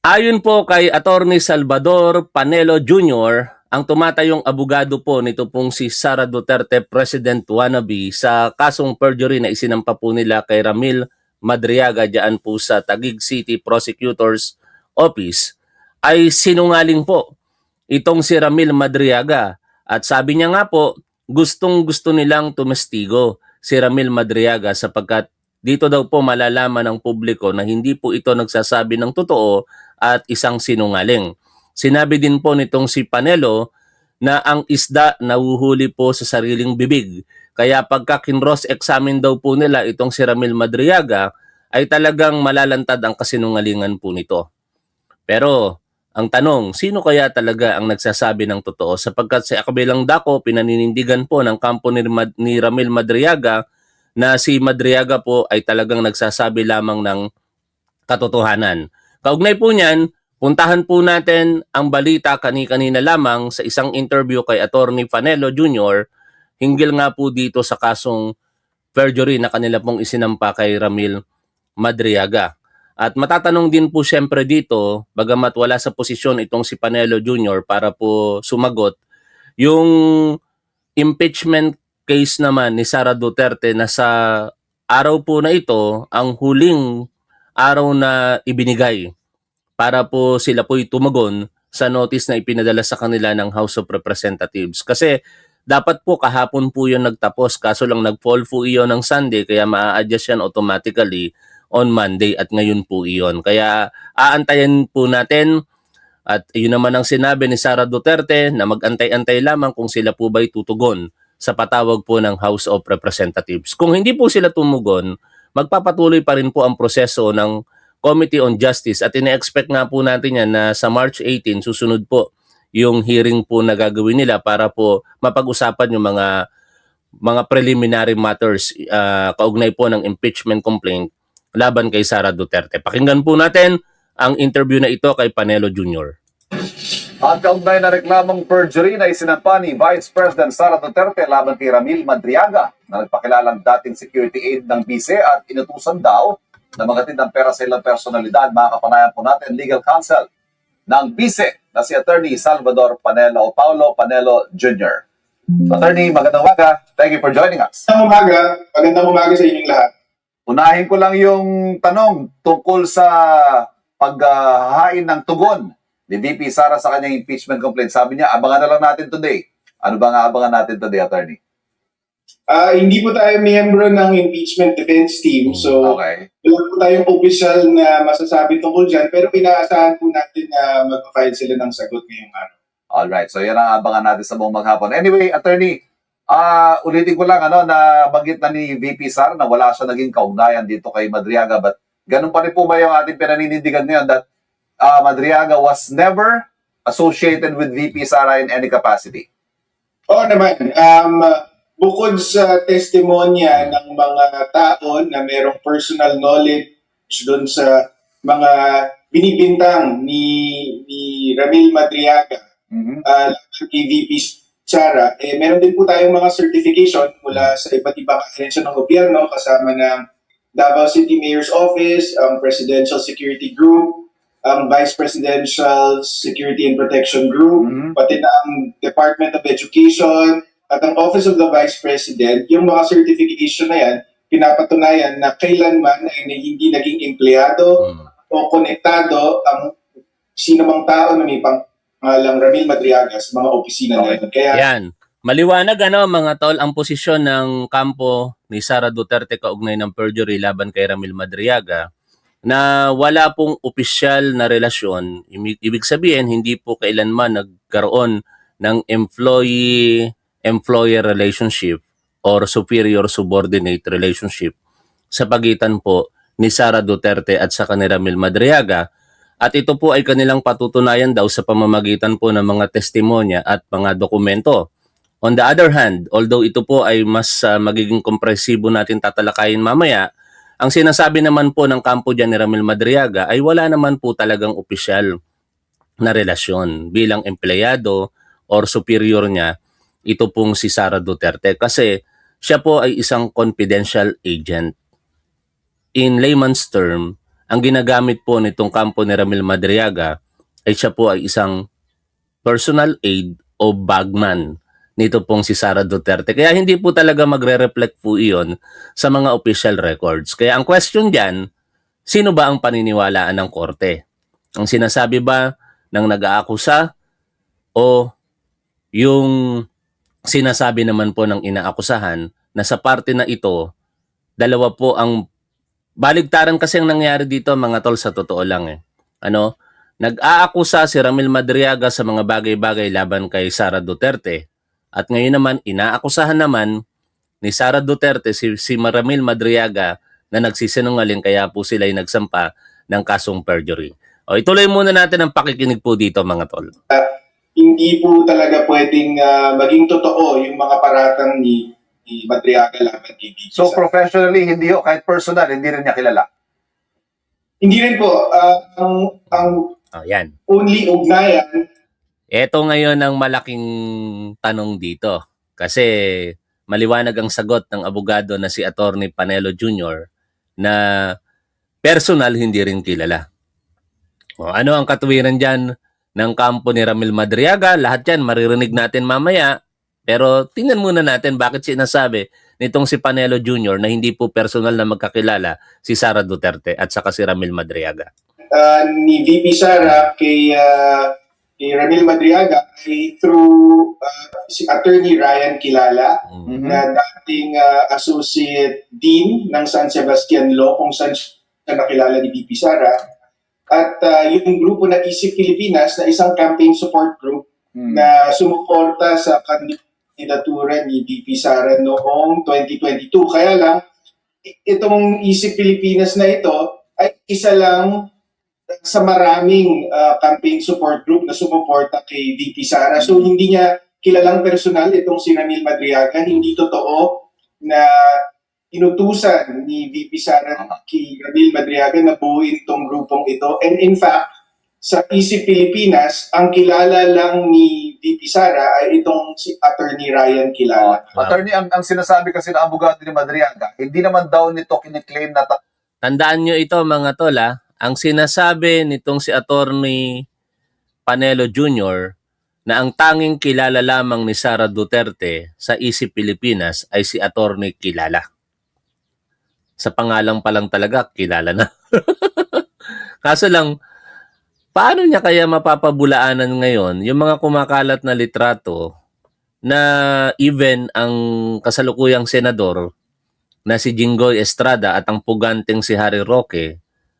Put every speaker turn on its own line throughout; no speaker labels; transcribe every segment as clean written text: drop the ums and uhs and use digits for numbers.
Ayon po kay Attorney Salvador Panelo Jr., ang tumatayong abogado po nito pong si Sara Duterte President wannabe sa kasong perjury na isinampa po nila kay Ramil Madriaga diyan po sa Taguig City Prosecutor's Office ay sinungaling po itong si Ramil Madriaga. At sabi niya nga po, gustong-gusto nilang tumestigo si Ramil Madriaga sapagkat dito daw po malalaman ng publiko na hindi po ito nagsasabi ng totoo at isang sinungaling. Sinabi din po nitong si Panelo na ang isda nahuhuli po sa sariling bibig. Kaya pagka kinross examine daw po nila itong si Ramil Madriaga ay talagang malalantad ang kasinungalingan po nito. Pero ang tanong, sino kaya talaga ang nagsasabi ng totoo? Sapagkat sa kabilang dako, pinaninindigan po ng kampo ni Ramil Madriaga na si Madriaga po ay talagang nagsasabi lamang ng katotohanan. Kaugnay po niyan, puntahan po natin ang balita kani-kanina lamang sa isang interview kay Attorney Panelo Jr. hinggil nga po dito sa kasong perjury na kanila pong isinampa kay Ramil Madriaga. At matatanong din po siyempre dito, bagamat wala sa posisyon itong si Panelo Jr. para po sumagot, yung impeachment case naman ni Sara Duterte na sa araw po na ito, ang huling araw na ibinigay para po sila po'y tumagon sa notice na ipinadala sa kanila ng House of Representatives. Kasi dapat po kahapon po yun nagtapos, kaso lang nag-fall po iyon ng Sunday, kaya maa-adjust yan automatically on Monday at ngayon po iyon. Kaya aantayin po natin at yun naman ang sinabi ni Sara Duterte na mag-antay-antay lamang kung sila po ba'y tutugon sa patawag po ng House of Representatives. Kung hindi po sila tumugon, magpapatuloy pa rin po ang proseso ng Committee on Justice at ine-expect nga po natin yan na sa March 18 susunod po yung hearing po na gagawin nila para po mapag-usapan yung mga preliminary matters kaugnay po ng impeachment complaint laban kay Sara Duterte. Pakinggan po natin ang interview na ito kay Panelo Jr.
Ang kaugnay na reklamong perjury na isinampa ni Vice President Sara Duterte laban kay Ramil Madriaga na nagpakilalang dating security aide ng BICE at inutusan daw na magatid ng pera sa ilang personalidad. Makakapanayan po natin legal counsel ng BICE na si Attorney Salvador Panelo o Paulo Panelo Jr. Attorney, magandang umaga. Thank you for joining us.
Magandang umaga sa inyong lahat.
Unahin ko lang yung tanong tungkol sa paghahain ng tugon ni VP Sara sa kanyang impeachment complaint. Sabi niya, abangan na lang natin today. Ano ba nga abangan natin today, Attorney?
Hindi po tayo miyembro ng impeachment defense team. So,
Okay.
wala po tayong official na masasabi tungkol dyan. Pero inaasahan po natin na mag-file sila ng sagot ngayong araw.
Alright, so yan ang abangan natin sa buong maghapon. Anyway, Attorney, ulitin ko lang, na banggit na ni VP Sara na wala siya naging kaugnayan dito kay Madriaga. But ganun pa rin po ba yung ating pinaninindigan ngayon that Madriaga was never associated with VP Sara in any capacity?
Oo naman. Bukod sa testimonya ng mga tao na merong personal knowledge doon sa mga binibintang ni Ramil Madriaga, kay VP Sara, meron din po tayong mga certification mula sa iba't ibang ahensya ng gobyerno kasama ng Davao City Mayor's Office, ang Presidential Security Group, ang Vice Presidential Security and Protection Group, pati na ang Department of Education at ang Office of the Vice President. Yung mga certification na yan, pinapatunayan na kailanman ay hindi naging empleyado o konektado ang sinumang tao na may pangalang Ramil Madriaga sa mga opisina na yun. Kaya,
Yan. Maliwanag mga tol ang posisyon ng kampo ni Sara Duterte kaugnay ng perjury laban kay Ramil Madriaga na wala pong opisyal na relasyon. Ibig sabihin, hindi po kailanman nagkaroon ng employee-employer relationship or superior-subordinate relationship sa pagitan po ni Sara Duterte at sa ni Ramil Madriaga. At ito po ay kanilang patutunayan daw sa pamamagitan po ng mga testimonya at mga dokumento. On the other hand, although ito po ay mas magiging kompresibo natin tatalakayin mamaya, ang sinasabi naman po ng kampo dyan ni Ramil Madriaga ay wala naman po talagang opisyal na relasyon bilang empleyado or superior niya ito pong si Sara Duterte kasi siya po ay isang confidential agent. In layman's term, ang ginagamit po nitong kampo ni Ramil Madriaga ay siya po ay isang personal aide o bagman nito pong si Sara Duterte. Kaya hindi po talaga magre-reflect po iyon sa mga official records. Kaya ang question dyan, sino ba ang paniniwalaan ng korte? Ang sinasabi ba ng nag-aakusa o yung sinasabi naman po ng inaakusahan na sa parte na ito, dalawa po ang baligtaran kasi ang nangyari dito mga tol sa totoo lang eh. Ano? Nag-aakusa si Ramil Madriaga sa mga bagay-bagay laban kay Sara Duterte. At ngayon naman, inaakusahan naman ni Sara Duterte si Ramil Madriaga na nagsisinungaling kaya po sila ay nagsampa ng kasong perjury. O ituloy muna natin ang pakikinig po dito mga tol.
Hindi po talaga pwedeng maging totoo yung mga paratang ni Madriaga laban kay VP
So
Sara.
professionally, hindi ho, kahit personal, hindi rin niya kilala.
Hindi rin po. Ang
O yan.
only ugnayan,
Ito ngayon ang malaking tanong dito. Kasi maliwanag ang sagot ng abogado na si Attorney Panelo Jr. na personal hindi rin kilala. O, ano ang katuwiran dyan ng kampo ni Ramil Madriaga? Lahat yan maririnig natin mamaya. Pero tingnan muna natin bakit sinasabi nitong si Panelo Jr. na hindi po personal na magkakilala si Sara Duterte at saka si Ramil Madriaga.
ni VP Sara kay Ramil Madriaga ay through si Attorney Ryan Kilala
Mm.
na dating Associate Dean ng San Sebastian Law kung saan siya nakilala ni VP Sara. At yung grupo na Isip Pilipinas na isang campaign support group na sumuporta sa kandidatura ni VP Sara noong 2022. Kaya lang, itong Isip Pilipinas na ito ay isa lang sa maraming campaign support group na sumuporta kay VP Sara. So hindi niya kilalang personal itong si Ramil Madriaga. Hindi totoo na inutusan ni VP Sara kay Ramil Madriaga na buuin itong grupong ito. And in fact, sa Isip Pilipinas, ang kilala lang ni VP Sara ay itong si Attorney Ryan Kilala.
Attorney, ang sinasabi kasi ng abogado ni Madriaga, hindi naman daw nito kiniklaim na
Tandaan nyo ito mga tol ha. Ang sinasabi nitong si Attorney Panelo Jr. na ang tanging kilala lamang ni Sara Duterte sa Isip Pilipinas ay si Attorney Kilala. Sa pangalang pa lang talaga, kilala na. Kaso lang, paano niya kaya mapapabulaanan ngayon yung mga kumakalat na litrato na even ang kasalukuyang senador na si Jinggoy Estrada at ang puganteng si Harry Roque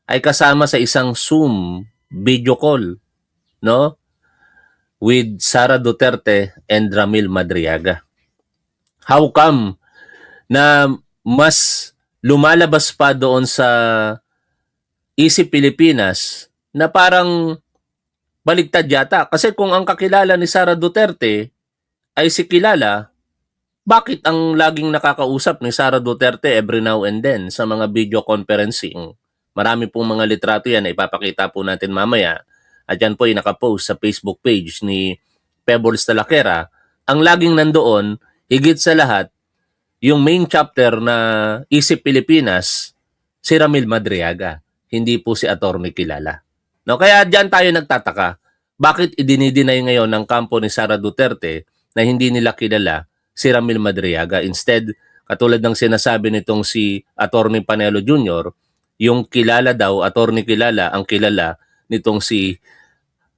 ay kasama sa isang Zoom video call, no? With Sara Duterte and Ramil Madriaga. How come na mas lumalabas pa doon sa Isip Pilipinas na parang baligtad yata? Kasi kung ang kakilala ni Sara Duterte ay si Kilala, bakit ang laging nakakausap ni Sara Duterte every now and then sa mga video conferencing? Marami pong mga litrato yan na ipapakita po natin mamaya. At yan po ay nakapost sa Facebook page ni Pebbles Talaquera. Ang laging nandoon, higit sa lahat, yung main chapter na Isip Pilipinas, si Ramil Madriaga. Hindi po si Attorney Kilala. No, kaya dyan tayo nagtataka. Bakit idinidinay ngayon ng kampo ni Sara Duterte na hindi nila kilala si Ramil Madriaga? Instead, katulad ng sinasabi nitong si Attorney Panelo Jr., yung kilala daw, Attorney Kilala, ang kilala nitong si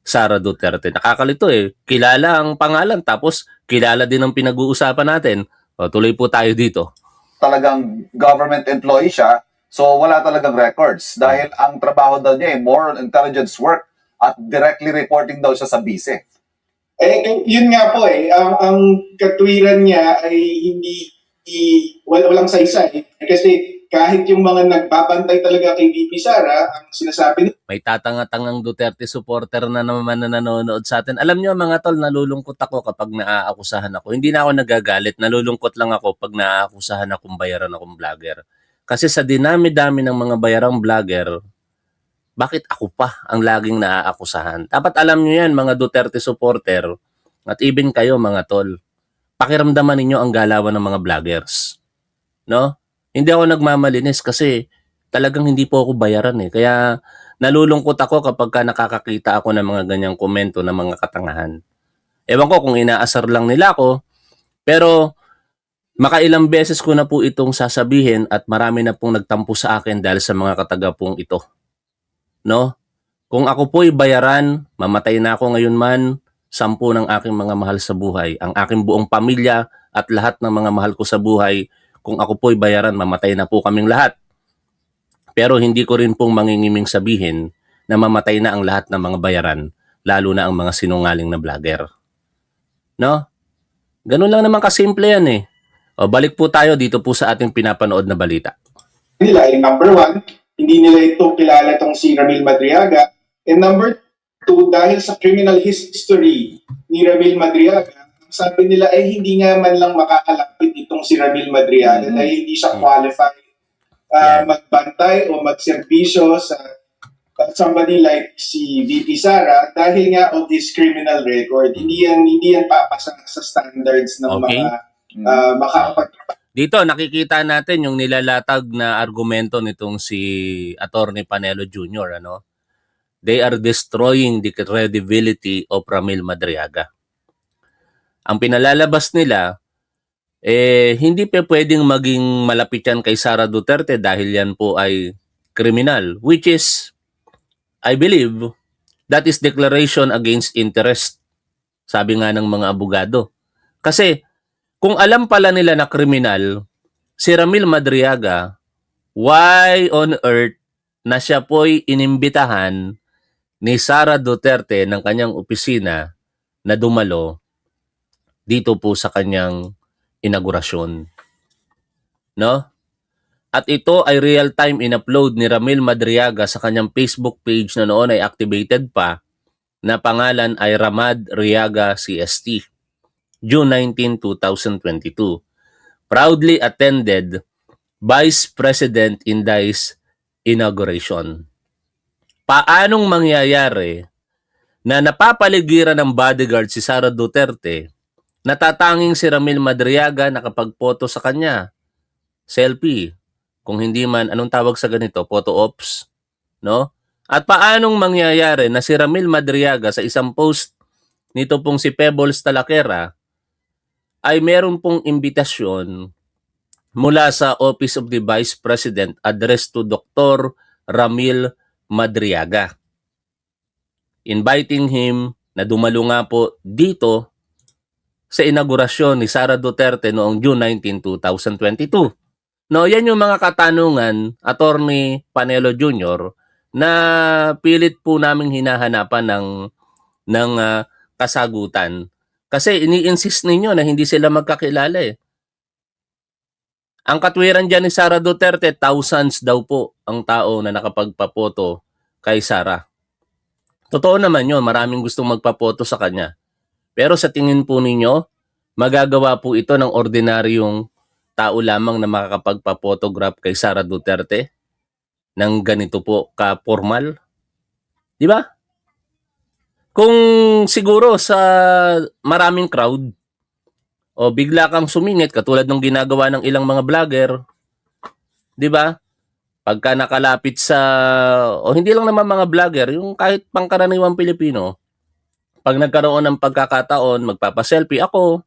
Sara Duterte. Nakakalito eh. Kilala ang pangalan tapos kilala din ang pinag-uusapan natin. O, tuloy po tayo dito.
talagang government employee siya, so wala talagang records. Dahil ang trabaho daw niya ay moral intelligence work at directly reporting daw siya sa bise.
Yun nga po ang katwiran niya ay walang saysay. Kasi kahit yung mga nagbabantay talaga kay VP Sara, ang sinasabi
May tatanga-tangang Duterte supporter na naman na nanonood sa atin. Alam nyo mga tol, nalulungkot ako kapag naaakusahan ako. Hindi na ako nagagalit, nalulungkot lang ako pag naaakusahan akong bayaran akong vlogger. Kasi sa dinami-dami ng mga bayarang vlogger, bakit ako pa ang laging naaakusahan? Dapat alam nyo yan mga Duterte supporter at even kayo mga tol. Pakiramdaman ninyo ang galawan ng mga vloggers. No? Hindi ako nagmamalinis kasi talagang hindi po ako bayaran eh. Kaya nalulungkot ako kapag ka nakakakita ako ng mga ganyang komento ng mga katangahan. Ewan ko kung inaasar lang nila ako, pero makailang beses ko na po itong sasabihin at marami na pong nagtampo sa akin dahil sa mga katagapong ito. No? Kung ako po'y bayaran, mamatay na ako ngayon man, 10 ng aking mga mahal sa buhay, ang aking buong pamilya at lahat ng mga mahal ko sa buhay, kung ako po'y bayaran, mamatay na po kaming lahat. Pero hindi ko rin pong mangingiming sabihin na mamatay na ang lahat ng mga bayaran, lalo na ang mga sinungaling na vlogger. No? Ganun lang naman kasimple yan eh. O balik po tayo dito po sa ating pinapanood na balita.
Nila ay number one, hindi nila ito kilala itong si Ramil Madriaga. And number two, dahil sa criminal history ni Ramil Madriaga, sabi nila ay hindi nga man lang makakalapit itong si Ramil Madriaga dahil hindi siya qualified magbantay o magserbisyo sa somebody like si VP Sara dahil nga of his criminal record. Hindi yan papasa sa standards ng
Okay.
mga makakapag
Dito nakikita natin yung nilalatag na argumento nitong si Attorney Panelo Jr. Ano? They are destroying the credibility of Ramil Madriaga. Ang pinalalabas nila, hindi pa pwedeng maging malapit yan kay Sara Duterte dahil yan po ay kriminal. Which is, I believe, that is declaration against interest. Sabi nga ng mga abogado. Kasi, kung alam pala nila na kriminal, si Ramil Madriaga, why on earth na siya po'y inimbitahan ni Sara Duterte ng kanyang opisina na dumalo dito po sa kanyang inaugurasyon. No? At ito ay real-time in-upload ni Ramil Madriaga sa kanyang Facebook page na noon ay activated pa na pangalan ay Ramad Riaga CST. June 19, 2022. Proudly attended Vice President Inday's inauguration. Paanong mangyayari na napapaligiran ng bodyguard si Sara Duterte, natatanging si Ramil Madriaga nakapagpoto sa kanya? Selfie. Kung hindi man, anong tawag sa ganito? Photo ops. No? At paanong mangyayari na si Ramil Madriaga sa isang post nito pong si Pebbles Talaquera ay meron pong imbitasyon mula sa Office of the Vice President addressed to Dr. Ramil Madriaga. Inviting him na dumalo nga po dito sa inaugurasyon ni Sara Duterte noong June 19, 2022. No, yan yung mga katanungan, Attorney Panelo Jr., na pilit po naming hinahanapan ng kasagutan. Kasi ini-insist ninyo na hindi sila magkakilala eh. Ang katwiran dyan ni Sara Duterte, thousands daw po ang tao na nakapagpapoto kay Sara. Totoo naman yun, maraming gustong magpapoto sa kanya. Pero sa tingin po ninyo, magagawa po ito ng ordinaryong tao lamang na makakapagpa-photograph kay Sara Duterte ng ganito po ka-formal? Di ba? Kung siguro sa maraming crowd o bigla kang sumingit katulad ng ginagawa ng ilang mga vlogger, di ba? Pagka nakalapit sa, o hindi lang naman mga vlogger, yung kahit pangkaraniwang Pilipino, pag nagkaroon ng pagkakataon, magpapaselfie ako.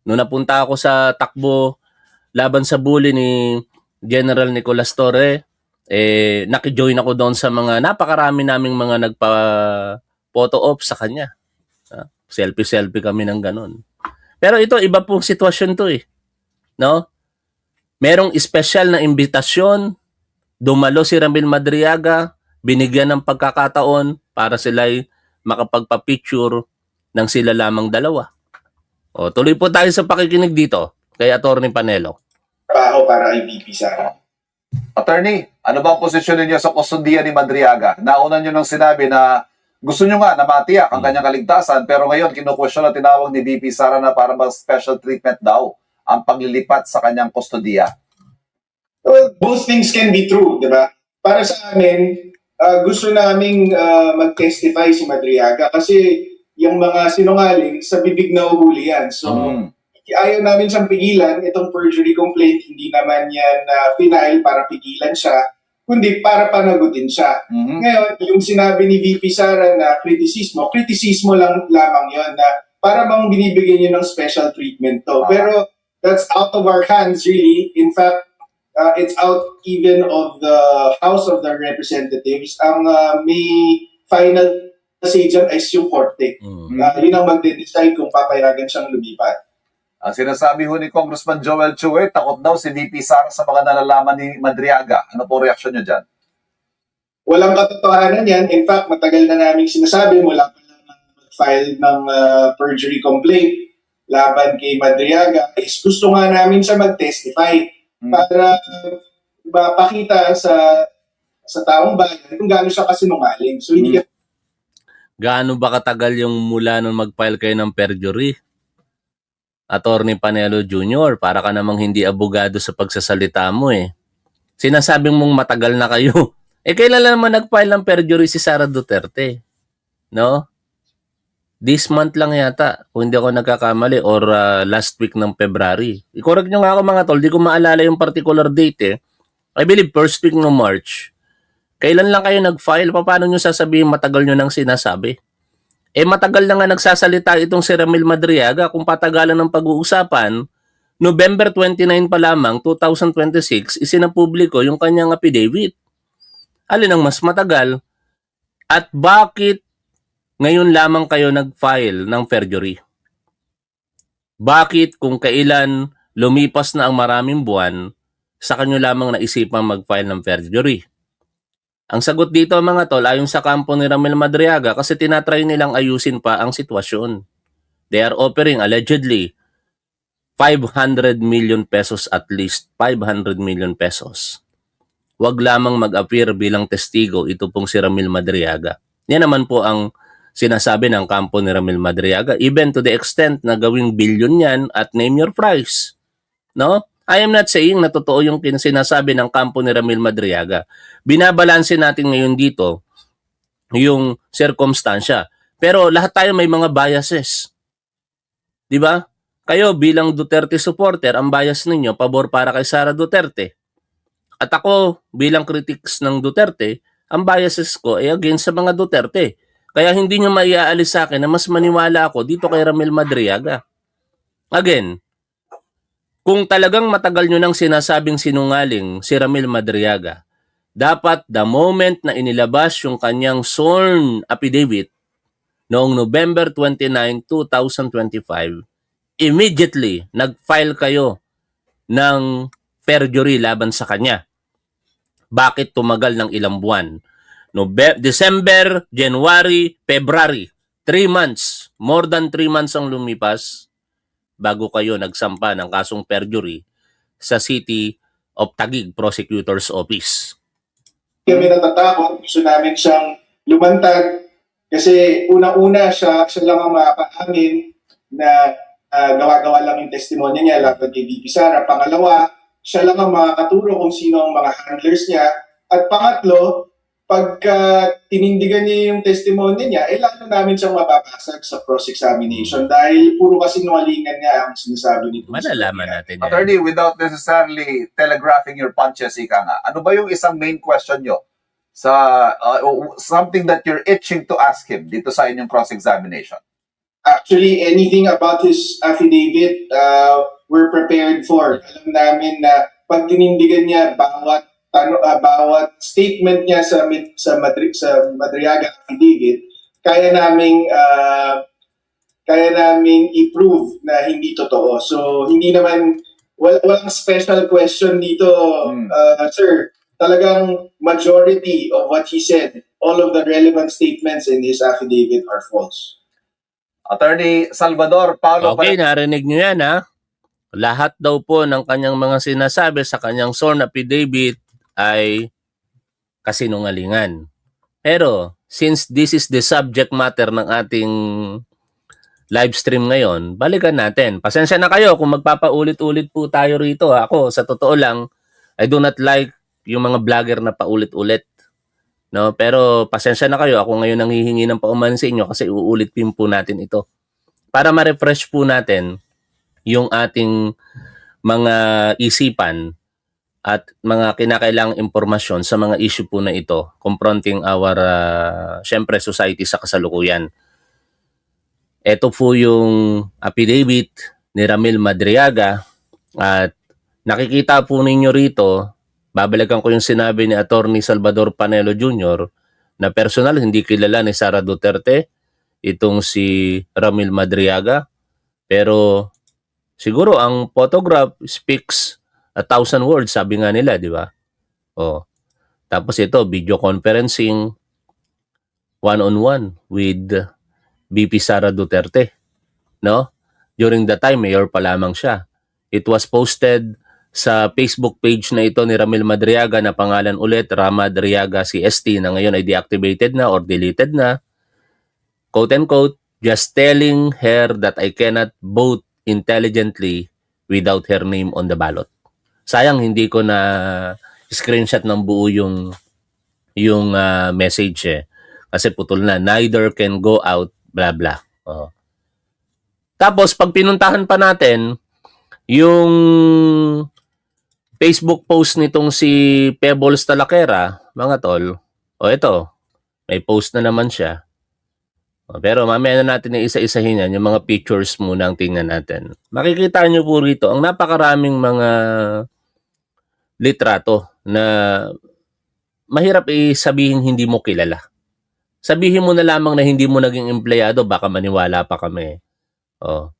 Noong napunta ako sa takbo laban sa bully ni General Nicolas Torre, nakijoin ako doon sa mga napakarami naming mga nagpa-photo op sa kanya. Selfie-selfie kami ng ganon. Pero ito, iba pong sitwasyon to eh. No? Merong special na imbitasyon, dumalo si Ramil Madriaga, binigyan ng pagkakataon para sila'y makapagpa-picture ng sila lamang dalawa. O, tuloy po tayo sa pakikinig dito kay Attorney Panelo.
trabaho para kay VP Sara.
Attorney, ano ba ang posisyon ninyo sa kusundian ni Madriaga? Nauna nyo nang sinabi na gusto nyo nga na matiyak ang kanyang kaligtasan, pero ngayon kinukwestiyon na tinawag ni VP Sara na para special treatment daw ang paglilipat sa kanyang kustodiya.
Well, both things can be true, di ba? Para sa amin, gusto naming mag-testify si Madriaga kasi yung mga sinungaling sa bibig na uhuli yan. So, ayaw namin siyang pigilan. Itong perjury complaint, hindi naman yan final para pigilan siya. kundi para panagutin siya.
Mhm.
Ngayon, yung sinabi ni VP Sara na kritisismo lang lamang yon na para bang binibigyan niyo ng special treatment to.
Ah.
Pero that's out of our hands really. In fact, it's out even of the House of the Representatives. Ang may final say dyan ay yung korte. Yun ang magde-decide kung papayagan siyang lumipat.
Ang sinasabi ho ni Congressman Joel Chue, takot daw si VP Sara sa mga nalalaman ni Madriaga. Ano po reaksyon niyo dyan?
Walang katotohanan yan. In fact, matagal na namin sinasabi mula pa lang mag-file ng perjury complaint laban kay Madriaga is gusto nga namin siya mag-testify para mapakita sa taong bayan kung gaano siya kasinungaling. So hindi
Gaano ba katagal yung mula nung mag-file kayo ng perjury? Attorney Panelo Jr., para ka namang hindi abogado sa pagsasalita mo eh. Sinasabing mong matagal na kayo. Kailan naman nag-file ng perjury si Sara Duterte? No? This month lang yata, kung hindi ako nagkakamali, or last week ng February. I-correct nyo nga ako mga tol, di ko maalala yung particular date eh. I believe first week ng March. Kailan lang kayo nag-file? Paano nyo sasabihin matagal nyo nang sinasabi? Matagal na nga nagsasalita itong si Ramil Madriaga. Kung patagalan ng pag-uusapan, November 29 pa lamang, 2026, isinapubliko yung kanyang affidavit. Alin ang mas matagal? At bakit ngayon lamang kayo nag-file ng perjury? Bakit kung kailan lumipas na ang maraming buwan, sa kanyo lamang naisipang mag-file ng perjury? Ang sagot dito mga tol, ayon sa kampo ni Ramil Madriaga, kasi tinatry nilang ayusin pa ang sitwasyon. They are offering allegedly 500 million pesos at least, 500 million pesos. Huwag lamang mag-appear bilang testigo ito pong si Ramil Madriaga. Yan naman po ang sinasabi ng kampo ni Ramil Madriaga, even to the extent na gawing billion yan at name your price. No? I am not saying na totoo yung sinasabi ng kampo ni Ramil Madriaga. Binabalanse natin ngayon dito yung circumstansya. Pero lahat tayo may mga biases. Di ba? Kayo bilang Duterte supporter, ang bias ninyo pabor para kay Sara Duterte. At ako bilang critics ng Duterte, ang biases ko ay against sa mga Duterte. Kaya hindi nyo maiaalis sa akin na mas maniwala ako dito kay Ramil Madriaga. Again, kung talagang matagal nyo nang sinasabing sinungaling si Ramil Madriaga, dapat the moment na inilabas yung kanyang sworn affidavit noong November 29, 2025, immediately nag-file kayo ng perjury laban sa kanya. Bakit tumagal ng ilang buwan? December, January, February, 3 months, more than 3 months ang lumipas bago kayo nagsampa ng kasong perjury sa City of Taguig Prosecutor's Office.
kami natatakot, gusto namin siyang lumantad kasi unang-una siya lang ang makakaamin na gawa-gawa lang yung testimonya niya laban kay VP Sara. Pangalawa, siya lang ang makakaturo kung sino ang mga handlers niya. At pangatlo, pagka tinindigan niya yung testimonya niya, lalo namin siyang mapapasag sa cross-examination dahil puro kasinungalingan niya ang sinasabi nito.
Malalaman natin yan.
Attorney, without necessarily telegraphing your punches, ika nga, ano ba yung isang main question nyo sa something that you're itching to ask him dito sa inyong cross-examination?
Actually, anything about his affidavit, we're prepared for. Alam namin na pag tinindigan niya bawat statement niya sa Madriaga affidavit, kaya naming i-prove na hindi totoo. So hindi naman walang special question dito, sir. Talagang majority of what he said, all of the relevant statements in his affidavit are false.
Attorney Salvador Paulo.
Okay, narinig nyo yan ha. Lahat daw po ng kanyang mga sinasabi sa kanyang sworn affidavit ay kasinungalingan. Pero since this is the subject matter ng ating live stream ngayon, balikan natin. Pasensya na kayo kung magpapaulit-ulit po tayo rito. Ako, sa totoo lang, I do not like yung mga vlogger na paulit-ulit. No? Pero pasensya na kayo, ako ngayon nanghihingi ng paumanhin sa inyo kasi uulitin po natin ito. Para ma-refresh po natin yung ating mga isipan at mga kinakailangang impormasyon sa mga issue po na ito confronting our syempre society sa kasalukuyan. Ito po yung affidavit ni Ramil Madriaga at nakikita po ninyo rito, babalikan ko yung sinabi ni Attorney Salvador Panelo Jr. na personal hindi kilala ni Sara Duterte itong si Ramil Madriaga, pero siguro ang photograph speaks 1,000 words, sabi nga nila, di ba? Oh. Tapos ito, video conferencing one-on-one with VP Sara Duterte, no? During the time, mayor pa lamang siya. It was posted sa Facebook page na ito ni Ramil Madriaga na pangalan ulit, Rama Madriaga CST, na ngayon ay deactivated na or deleted na. Quote and quote, just telling her that I cannot vote intelligently without her name on the ballot. Sayang hindi ko na screenshot ng buo yung message eh. Kasi putol na, neither can go out, blah blah. Oh. Tapos pag pinuntahan pa natin yung Facebook post nitong si Pebbles Talaquera, mga tol, ito, may post na naman siya. Pero mamaya na natin isa-isahin yan, yung mga pictures muna ang tingnan natin. Makikita nyo po rito, ang napakaraming mga litrato na mahirap sabihin hindi mo kilala. Sabihin mo na lamang na hindi mo naging empleyado, baka maniwala pa kami. Oh.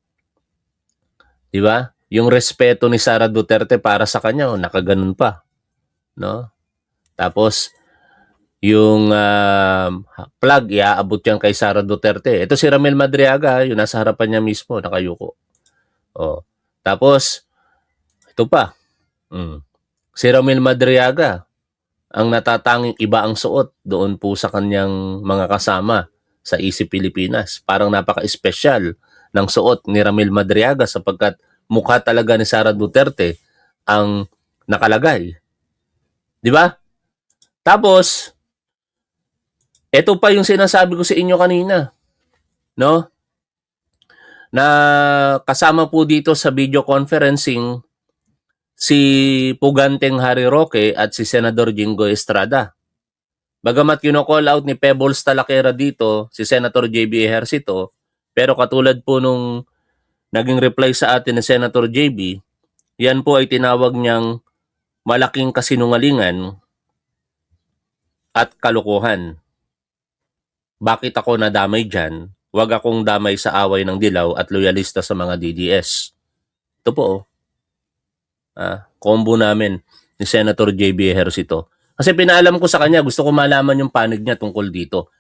Di ba? Yung respeto ni Sara Duterte para sa kanya, nakaganon pa. No? Tapos, yung plug, iaabot yan kay Sara Duterte. Ito si Ramil Madriaga, yung nasa harapan niya mismo, nakayuko. Oh. Tapos, ito pa. Si Ramil Madriaga, ang natatanging iba ang suot doon po sa kanyang mga kasama sa Easy Pilipinas. Parang napaka-espesyal ng suot ni Ramil Madriaga sapagkat mukha talaga ni Sara Duterte ang nakalagay. Di ba? Tapos, ito pa yung sinasabi ko sa inyo kanina. No? Na kasama po dito sa video conferencing si Puganteng Harry Roque at si Senador Jingo Estrada. Bagamat kino-call out ni Pebbles Talaquera dito, si Senator JB Ejercito, pero katulad po nung naging reply sa atin ni Senator JB, yan po ay tinawag niyang malaking kasinungalingan at kalokohan. Bakit ako nadamay dyan? Huwag akong damay sa away ng dilaw at loyalista sa mga DDS. Ito po, combo namin ni Senator JB Ejercito. Kasi pinaalam ko sa kanya, gusto ko malaman yung panig niya tungkol dito.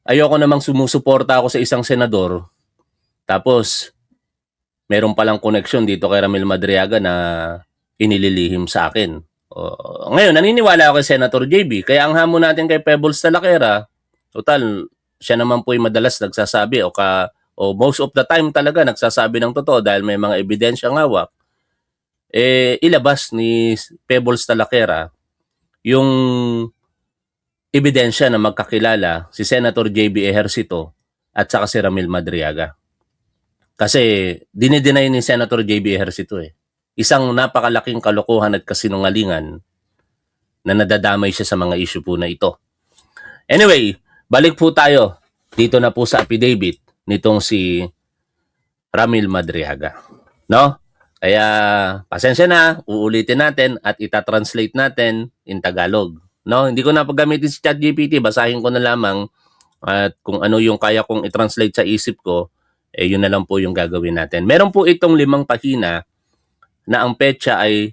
Ayoko namang sumusuporta ako sa isang senador, tapos meron palang koneksyon dito kay Ramil Madriaga na inililihim sa akin. Ngayon, naniniwala ako kay Senator JB, kaya ang hamon natin kay Pebbles Talaquera, total, siya naman po yung madalas nagsasabi o most of the time talaga nagsasabi ng totoo dahil may mga ebidensyang hawak. Ilabas ni Pebbles Talaquera yung ebidensya na magkakilala si Senator JB Ejercito at saka si Ramil Madriaga. Kasi dinideny ni Senator JB Ejercito isang napakalaking kalokohan at kasinungalingan na nadadamay siya sa mga issue po na ito. Anyway, balik po tayo dito na po sa affidavit nitong si Ramil Madriaga. No? Kaya, pasensya na, uulitin natin at itatranslate natin in Tagalog. No? Hindi ko na paggamitin si ChatGPT, basahin ko na lamang at kung ano yung kaya kong i-translate sa isip ko, yun na lang po yung gagawin natin. Meron po itong 5 pahina na ang petsa ay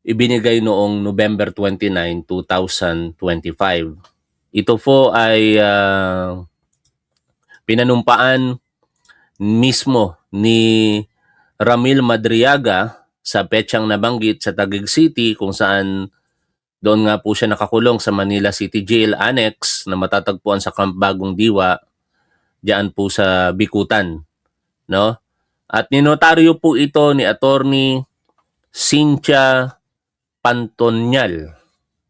ibinigay noong November 29, 2025. Ito po ay pinanumpaan mismo ni Ramil Madriaga sa petsang nabanggit sa Taguig City kung saan doon nga po siya nakakulong sa Manila City Jail Annex na matatagpuan sa Camp Bagong Diwa diyan po sa Bikutan, no? At ninotaryo po ito ni Attorney Cynthia Pantonial.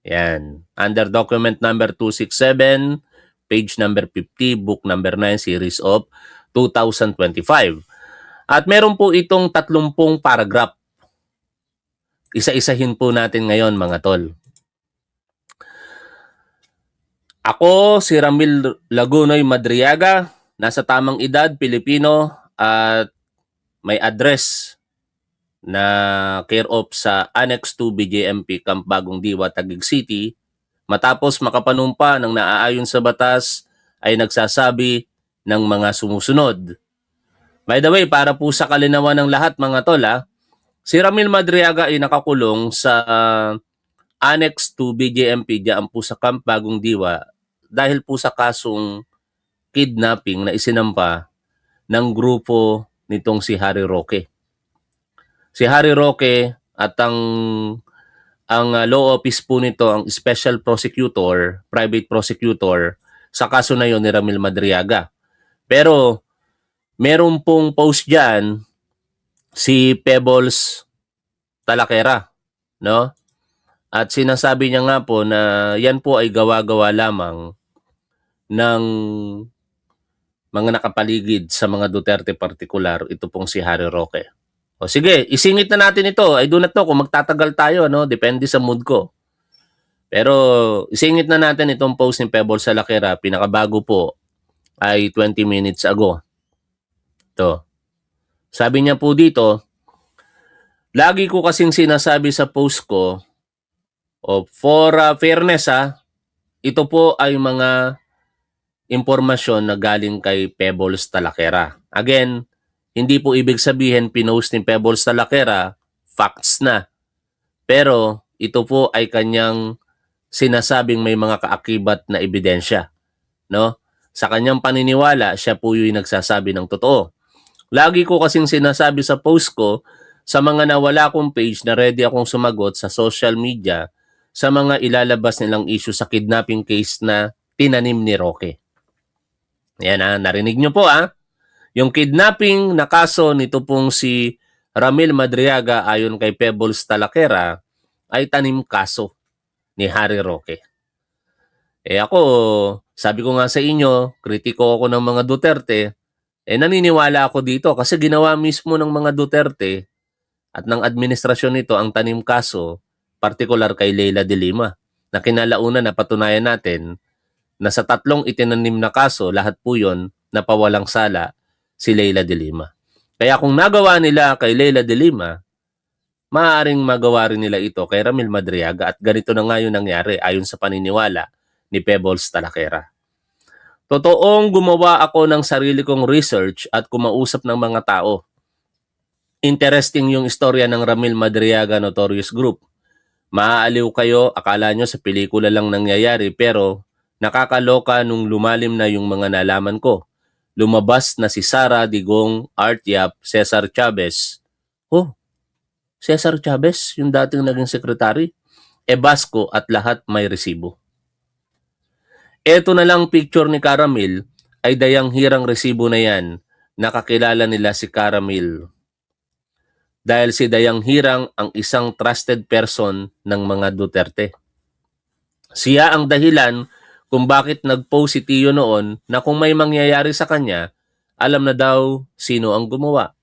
Yan, under document number 267, page number 50, book number 9, series of 2025. At meron po itong 30 paragraph. isa-isahin po natin ngayon mga tol. Ako si Ramil Lagunoy Madriaga, nasa tamang edad, Pilipino, at may address na care of sa Annex 2 BJMP Camp Bagong Diwa, Taguig City. Matapos makapanumpa ng naaayon sa batas ay nagsasabi ng mga sumusunod. By the way, para po sa kalinawan ng lahat mga tol, si Ramil Madriaga ay nakakulong sa Annex 2 BJMP diyan po sa Camp Bagong Diwa dahil po sa kasong kidnapping na isinampa ng grupo nitong si Harry Roque. Si Harry Roque at ang law office po nito, ang special prosecutor, private prosecutor sa kaso na yon ni Ramil Madriaga. Pero meron pong post diyan si Pebbles Talakera, no? At sinasabi niya nga po na yan po ay gawa-gawa lamang ng mga nakapaligid sa mga Duterte partikular, ito pong si Harry Roque. O sige, isingit na natin ito. I do not know kung magtatagal tayo, no? Depende sa mood ko. Pero isingit na natin itong post ni Pebbles Talakera, pinakabago po ay 20 minutes ago. Ito. Sabi niya po dito, lagi ko kasing sinasabi sa post ko, for fairness ito po ay mga impormasyon na galing kay Pebbles Talakera. Again, hindi po ibig sabihin pinost ni Pebbles Talakera, facts na. Pero ito po ay kanyang sinasabing may mga kaakibat na ebidensya. No? Sa kanyang paniniwala, siya po yung nagsasabi ng totoo. Lagi ko kasing sinasabi sa post ko, sa mga nawala kong page na ready akong sumagot sa social media sa mga ilalabas nilang issue sa kidnapping case na tinanim ni Roque. Yan narinig nyo po Yung kidnapping na kaso nito pong si Ramil Madriaga ayon kay Pebbles Talakera ay tanim kaso ni Harry Roque. Ako, sabi ko nga sa inyo, kritiko ako ng mga Duterte, naniniwala ako dito kasi ginawa mismo ng mga Duterte at ng administrasyon nito ang tanim kaso, partikular kay Leila de Lima, na kinalaunan na patunayan natin na sa 3 itinanim na kaso, lahat po yun napawalang sala si Leila de Lima. Kaya kung nagawa nila kay Leila de Lima, maaaring magawa rin nila ito kay Ramil Madriaga at ganito na nga yung nangyari ayon sa paniniwala ni Pebbles Talakera. Totoong gumawa ako ng sarili kong research at kumausap ng mga tao. Interesting yung istorya ng Ramil Madriaga Notorious Group. Maaaliw kayo, akala nyo sa pelikula lang nangyayari, pero nakakaloka nung lumalim na yung mga nalaman ko. Lumabas na si Sara Digong, Art Yap, Cesar Chavez. Cesar Chavez, yung dating naging sekretary. Basco at lahat may resibo. Eto na lang picture ni Caramil ay dayang hirang resibo na yan. Nakakilala nila si Caramil. Dahil si Dayang Hirang ang isang trusted person ng mga Duterte. Siya ang dahilan kung bakit nag-post si Tio noon na kung may mangyayari sa kanya, alam na daw sino ang gumawa.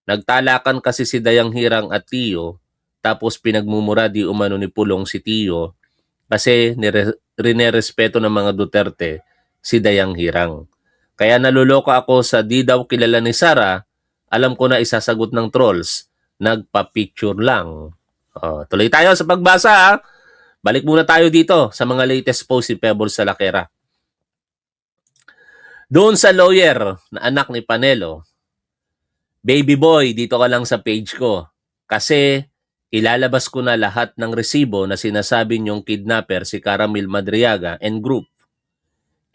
Nagtalakan kasi si Dayang Hirang at Tio, tapos pinagmumura di umano ni Pulong si Tio kasi rinerespeto ng mga Duterte si Dayang Hirang. Kaya naluloka ako sa di daw kilala ni Sara, alam ko na isasagot ng trolls, nagpa-picture lang. Tuloy tayo sa pagbasa Balik muna tayo dito sa mga latest post ni Pebbles Talakera. Doon sa lawyer na anak ni Panelo, baby boy, dito ka lang sa page ko. Kasi ilalabas ko na lahat ng resibo na sinasabi niyong kidnapper si Caramil Madriaga and group.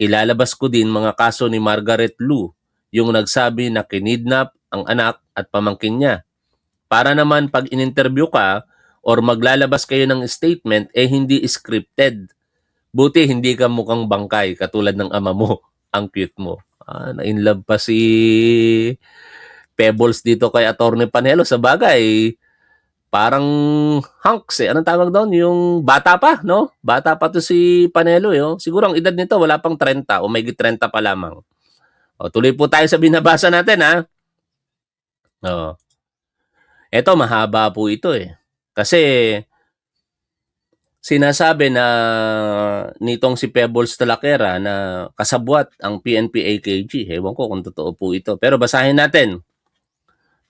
Ilalabas ko din mga kaso ni Margaret Lu, yung nagsabi na kinidnap ang anak at pamangkin niya. Para naman pag in-interview ka or maglalabas kayo ng statement, hindi scripted. Buti hindi ka mukhang bangkay katulad ng ama mo. Ang cute mo. Na-inlove pa si Pebbles dito kay Atty. Panelo. Sa bagay, parang hunks Anong tawag doon? Yung bata pa, no? Bata pa to si Panelo. Siguro ang edad nito wala pang 30 o may 30 pa lamang. Tuloy po tayo sa binabasa natin, Ito, mahaba po ito Kasi sinasabi na nitong si Pebbles Talakera na kasabwat ang PNP-AKG. Ewan ko kung totoo po ito. Pero basahin natin.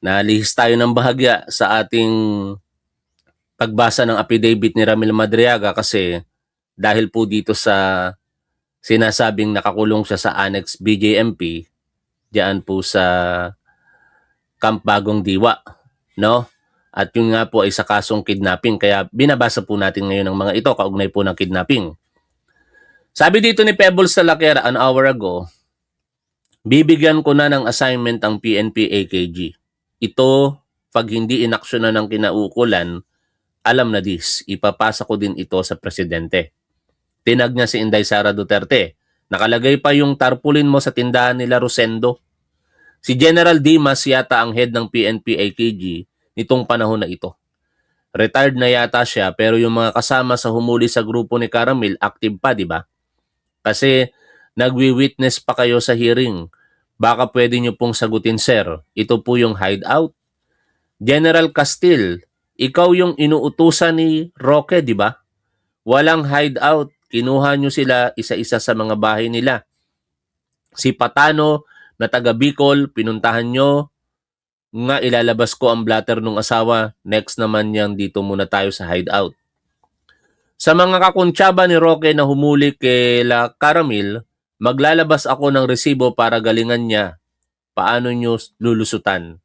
Nalihis tayo ng bahagya sa ating pagbasa ng affidavit ni Ramil Madriaga kasi dahil po dito sa sinasabing nakakulong siya sa Annex BJMP, diyan po sa Camp Bagong Diwa, no? At yun nga po ay sa kasong kidnapping. Kaya binabasa po natin ngayon ng mga ito kaugnay po ng kidnapping. Sabi dito ni Pebbles Talakera an hour ago, bibigyan ko na ng assignment ang PNP-AKG. Ito, pag hindi inaksyonan ng kinaukulan, alam na this, ipapasa ko din ito sa presidente. Tinag niya si Inday Sara Duterte. Nakalagay pa yung tarpaulin mo sa tindahan nila Rosendo. Si General Dimas yata ang head ng PNP-AKG nitong panahon na ito. Retired na yata siya pero yung mga kasama sa humuli sa grupo ni Caramil active pa, di ba? Kasi nagwi-witness pa kayo sa hearing. Baka pwede nyo pong sagutin, sir. Ito po yung hideout. General Castil, ikaw yung inuutusan ni Roque, di ba? Walang hideout. Kinuha nyo sila isa-isa sa mga bahay nila. Si Patano na taga Bicol, pinuntahan nyo, nga ilalabas ko ang blatter ng asawa, next naman yan dito muna tayo sa hideout. Sa mga kakuntsaba ni Roque na humuli kay La Caramil, maglalabas ako ng resibo para galingan niya. Paano nyo lulusutan?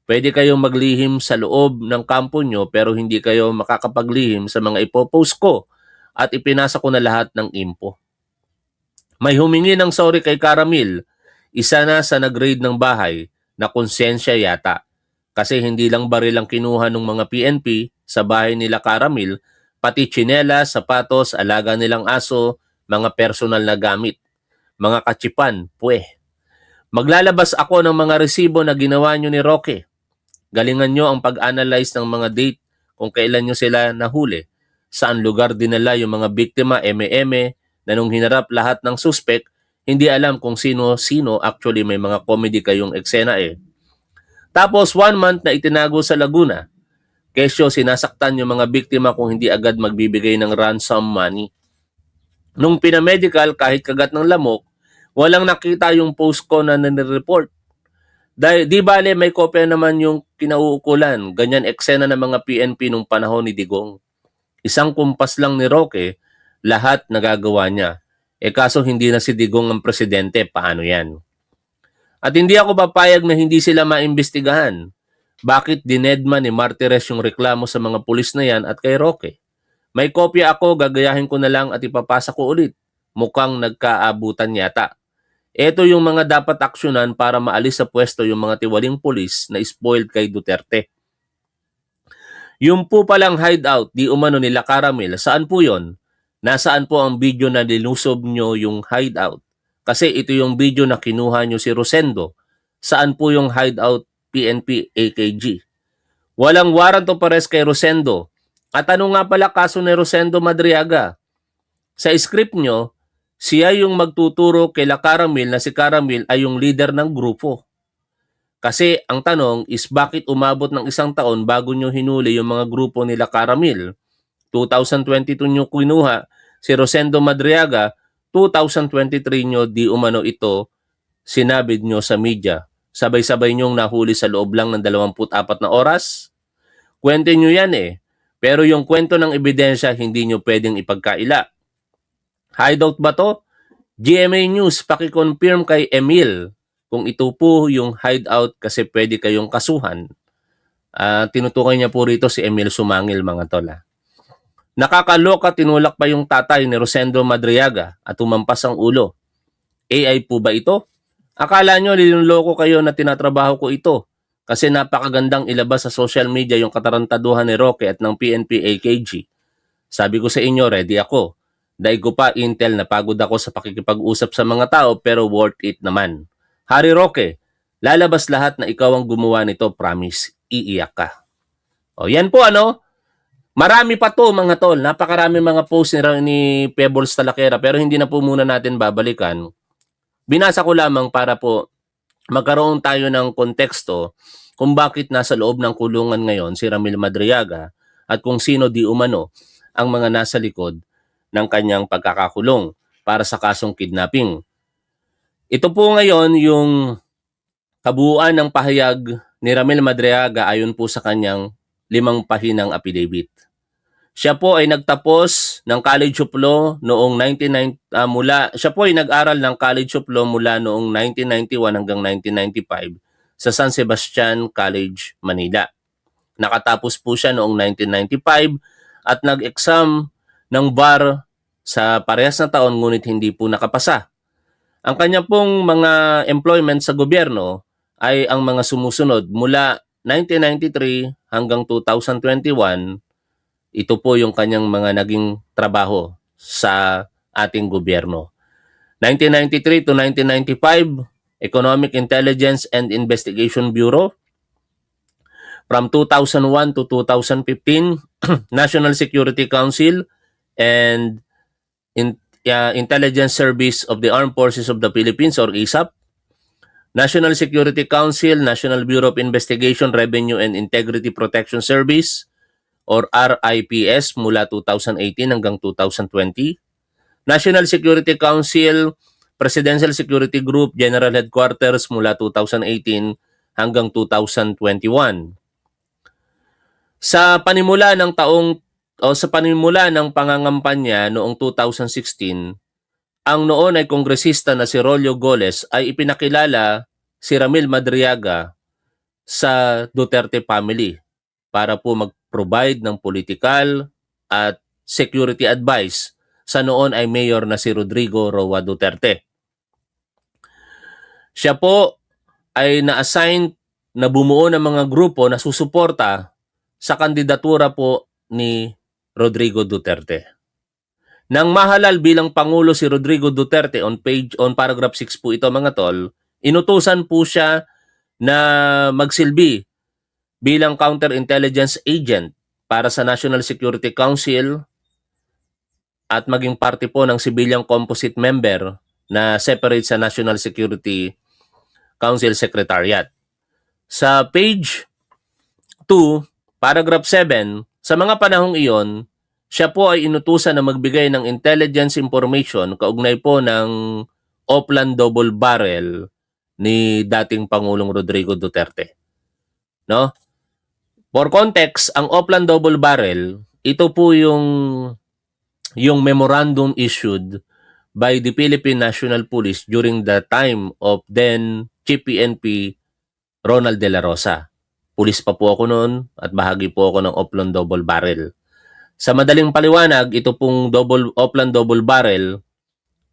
Pwede kayong maglihim sa loob ng kampo nyo pero hindi kayo makakapaglihim sa mga ipopost ko at ipinasa ko na lahat ng info. May humingi ng sorry kay Caramil, isa na sa nag-raid ng bahay na konsensya yata. Kasi hindi lang baril ang kinuha ng mga PNP sa bahay nila Caramil, pati tsinelas, sapatos, alaga nilang aso, mga personal na gamit, mga katsipan, Maglalabas ako ng mga resibo na ginawa nyo ni Roque. Galingan nyo ang pag-analyze ng mga date kung kailan nyo sila nahuli, saan lugar dinala yung mga biktima, eme-eme, na nung hinarap lahat ng suspect, hindi alam kung sino-sino, actually may mga comedy kayong eksena eh. Tapos 1 month na itinago sa Laguna. Kesyo sinasaktan yung mga biktima kung hindi agad magbibigay ng ransom money. Nung pinamedical, kahit kagat ng lamok, walang nakita yung post ko na nire-report. Dahil di bale may kopya naman yung kinauukulan, ganyan eksena ng mga PNP nung panahon ni Digong. Isang kumpas lang ni Roque, lahat nagagawa niya. Kaso hindi na si Digong ang presidente, paano yan? At hindi ako papayag na hindi sila maimbestigahan. Bakit dinedma ni Martires yung reklamo sa mga pulis na yan at kay Roque? May kopya ako, gagayahin ko na lang at ipapasa ko ulit. Mukhang nagkaabutan yata. Ito yung mga dapat aksyonan para maalis sa pwesto yung mga tiwaling pulis na spoiled kay Duterte. Yung po palang hideout, di umano nila Caramil, saan po yon? Nasaan po ang video na nilusob nyo yung hideout? Kasi ito yung video na kinuha nyo si Rosendo. Saan po yung hideout PNP AKG? Walang warrant of arrest kay Rosendo. At ano nga pala kaso ni Rosendo Madriaga? Sa script nyo, siya yung magtuturo kay La Caramil na si Caramil ay yung leader ng grupo. Kasi ang tanong is bakit umabot ng 1 taon bago nyo hinuli yung mga grupo nila Caramil? 2022 nyo kinuha si Rosendo Madriaga, 2023 nyo di umano ito sinabid nyo sa media. Sabay-sabay nyong nahuli sa loob lang ng 24 na oras? Kwento nyo yan eh. Pero yung kwento ng ebidensya hindi nyo pwedeng ipagkaila. Hideout ba to? GMA News, pakiconfirm kay Emil kung ito po yung hideout kasi pwede kayong kasuhan. Tinutukoy niya po rito si Emil Sumangil, mga tola. Nakakaloka, tinulak pa yung tatay ni Rosendo Madriaga at umampas ang ulo. AI po ba ito? Akala nyo linuloko kayo na tinatrabaho ko ito kasi napakagandang ilabas sa social media yung katarantaduhan ni Roque at ng PNP AKG. Sabi ko sa inyo, ready ako. Dahil ko pa intel na pagod ako sa pakikipag-usap sa mga tao pero worth it naman. Harry Roque, lalabas lahat na ikaw ang gumawa nito, promise, iiyak ka. O yan po ano, marami pa to mga tol, napakarami mga posts ni Pebbles Talakera pero hindi na po muna natin babalikan. Binasa ko lamang para po magkaroon tayo ng konteksto kung bakit nasa loob ng kulungan ngayon si Ramil Madriaga at kung sino di umano ang mga nasa likod ng kanyang pagkakakulong para sa kasong kidnapping. Ito po ngayon yung kabuuan ng pahayag ni Ramil Madriaga ayon po sa kanyang 5 pahinang affidavit. Siya po ay nagtapos ng College of Law noong siya po ay nag-aral ng College of Law mula noong 1991 hanggang 1995 sa San Sebastian College, Manila. Nakatapos po siya noong 1995 at nag-exam ng bar sa parehas na taon ngunit hindi po nakapasa. Ang kanya pong mga employment sa gobyerno ay ang mga sumusunod mula 1993 hanggang 2021. Ito po yung kanyang mga naging trabaho sa ating gobyerno. 1993 to 1995, Economic Intelligence and Investigation Bureau. From 2001 to 2015, National Security Council and Intelligence Service of the Armed Forces of the Philippines or ISAP. National Security Council, National Bureau of Investigation, Revenue and Integrity Protection Service or RIPS mula 2018 hanggang 2020. National Security Council, Presidential Security Group, General Headquarters mula 2018 hanggang 2021. Sa panimula ng pangangampanya noong 2016, ang noon ay kongresista na si Rolio Goles ay ipinakilala si Ramil Madriaga sa Duterte family para po mag-provide ng political at security advice sa noon ay mayor na si Rodrigo Roa Duterte. Siya po ay na-assign na bumuo ng mga grupo na susuporta sa kandidatura po ni Rodrigo Duterte. Nang mahalal bilang Pangulo si Rodrigo Duterte on paragraph 6 po ito mga tol, inutusan po siya na magsilbi bilang counterintelligence agent para sa National Security Council at maging parte po ng civilian composite member na separate sa National Security Council Secretariat. Sa page 2, paragraph 7, sa mga panahong iyon, siya po ay inutusan na magbigay ng intelligence information kaugnay po ng Oplan Double Barrel ni dating Pangulong Rodrigo Duterte. No? For context, ang Oplan Double Barrel, ito po yung memorandum issued by the Philippine National Police during the time of then Chief PNP Ronald De La Rosa. Pulis pa po ako noon at bahagi po ako ng Oplan Double Barrel. Sa madaling paliwanag, ito pong Oplan Double Barrel,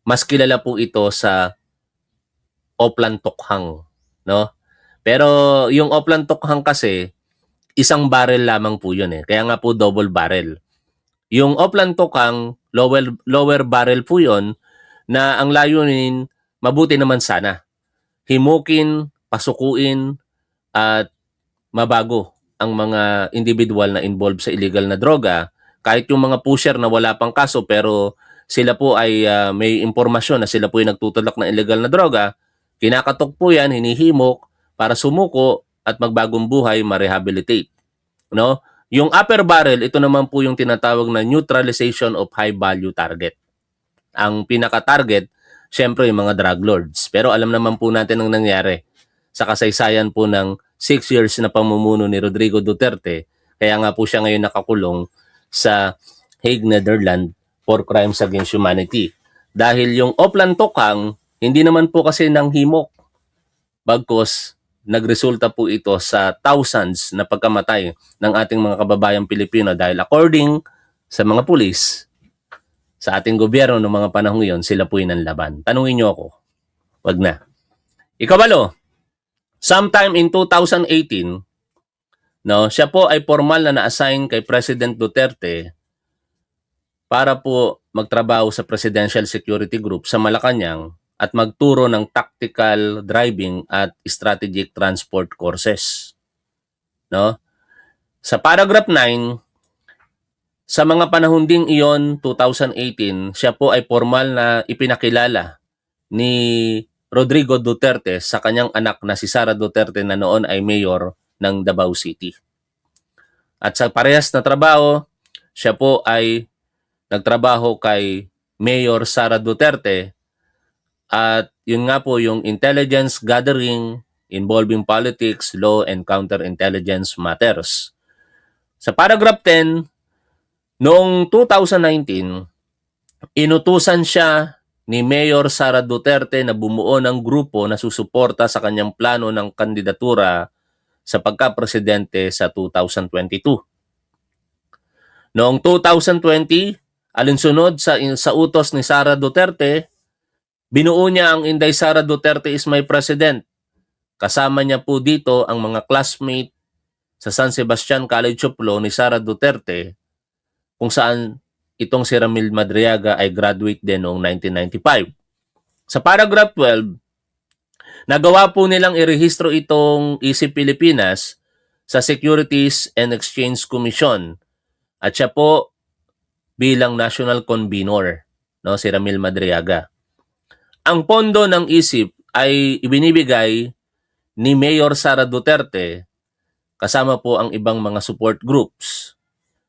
mas kilala po ito sa Oplan Tokhang, no? Pero yung Oplan Tokhang kasi isang barrel lamang po yun eh. Kaya nga po double barrel. Yung Oplan Tokhang, lower barrel po yun na ang layunin, mabuti naman sana. Himukin, pasukuin, at mabago ang mga individual na involved sa illegal na droga. Kahit yung mga pusher na wala pang kaso pero sila po ay may impormasyon na sila po ay nagtutulak ng illegal na droga, kinakatok po yan, hinihimok para sumuko at magbagong buhay, ma-rehabilitate. No? Yung upper barrel, ito naman po yung tinatawag na neutralization of high value target. Ang pinaka-target, syempre yung mga drug lords. Pero alam naman po natin ang nangyari sa kasaysayan po ng 6 years na pamumuno ni Rodrigo Duterte. Kaya nga po siya ngayon nakakulong sa Hague, Netherlands for crimes against humanity. Dahil yung Oplan Tokhang, hindi naman po kasi nang himok. Bagkus, nagresulta po ito sa thousands na pagkamatay ng ating mga kababayang Pilipino dahil according sa mga pulis, sa ating gobyerno ng mga panahong iyon, sila po yung nanlaban. Tanungin niyo ako. Wag na. Ikawalo, sometime in 2018, no, siya po ay formal na na-assign kay President Duterte para po magtrabaho sa Presidential Security Group sa Malacanang at magturo ng tactical driving at strategic transport courses. No? Sa paragraph 9, sa mga panahon ding iyon, 2018, siya po ay formal na ipinakilala ni Rodrigo Duterte sa kanyang anak na si Sara Duterte na noon ay mayor ng Davao City. At sa parehas na trabaho, siya po ay nagtrabaho kay Mayor Sara Duterte at yun nga po yung intelligence gathering involving politics, law, and counterintelligence matters. Sa paragraph 10, noong 2019, inutusan siya ni Mayor Sara Duterte na bumuo ng grupo na susuporta sa kanyang plano ng kandidatura sa pagka-presidente sa 2022. Noong 2020, alinsunod sa utos ni Sara Duterte, binuo niya ang Inday Sara Duterte is my president. Kasama niya po dito ang mga classmate sa San Sebastian College of Law ni Sara Duterte, kung saan itong si Ramil Madriaga ay graduate din noong 1995. Sa paragraph 12, nagawa po nilang irehistro itong EC Pilipinas sa Securities and Exchange Commission at siya po bilang national convener, no, si Ramil Madriaga. Ang pondo ng ISIP ay ibinibigay ni Mayor Sara Duterte kasama po ang ibang mga support groups.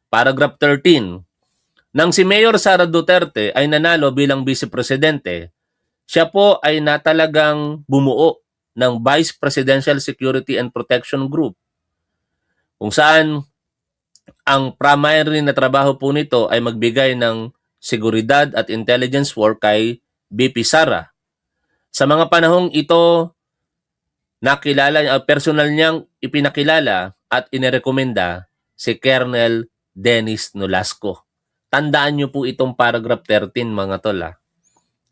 Paragraph 13, nang si Mayor Sara Duterte ay nanalo bilang vice-presidente, siya po ay natalagang bumuo ng Vice Presidential Security and Protection Group, kung saan ang primary na trabaho po nito ay magbigay ng seguridad at intelligence work kay BP Sara. Sa mga panahong ito, nakilala, personal niyang ipinakilala at inirekomenda si Colonel Dennis Nolasco. Tandaan niyo po itong paragraph 13 mga tol,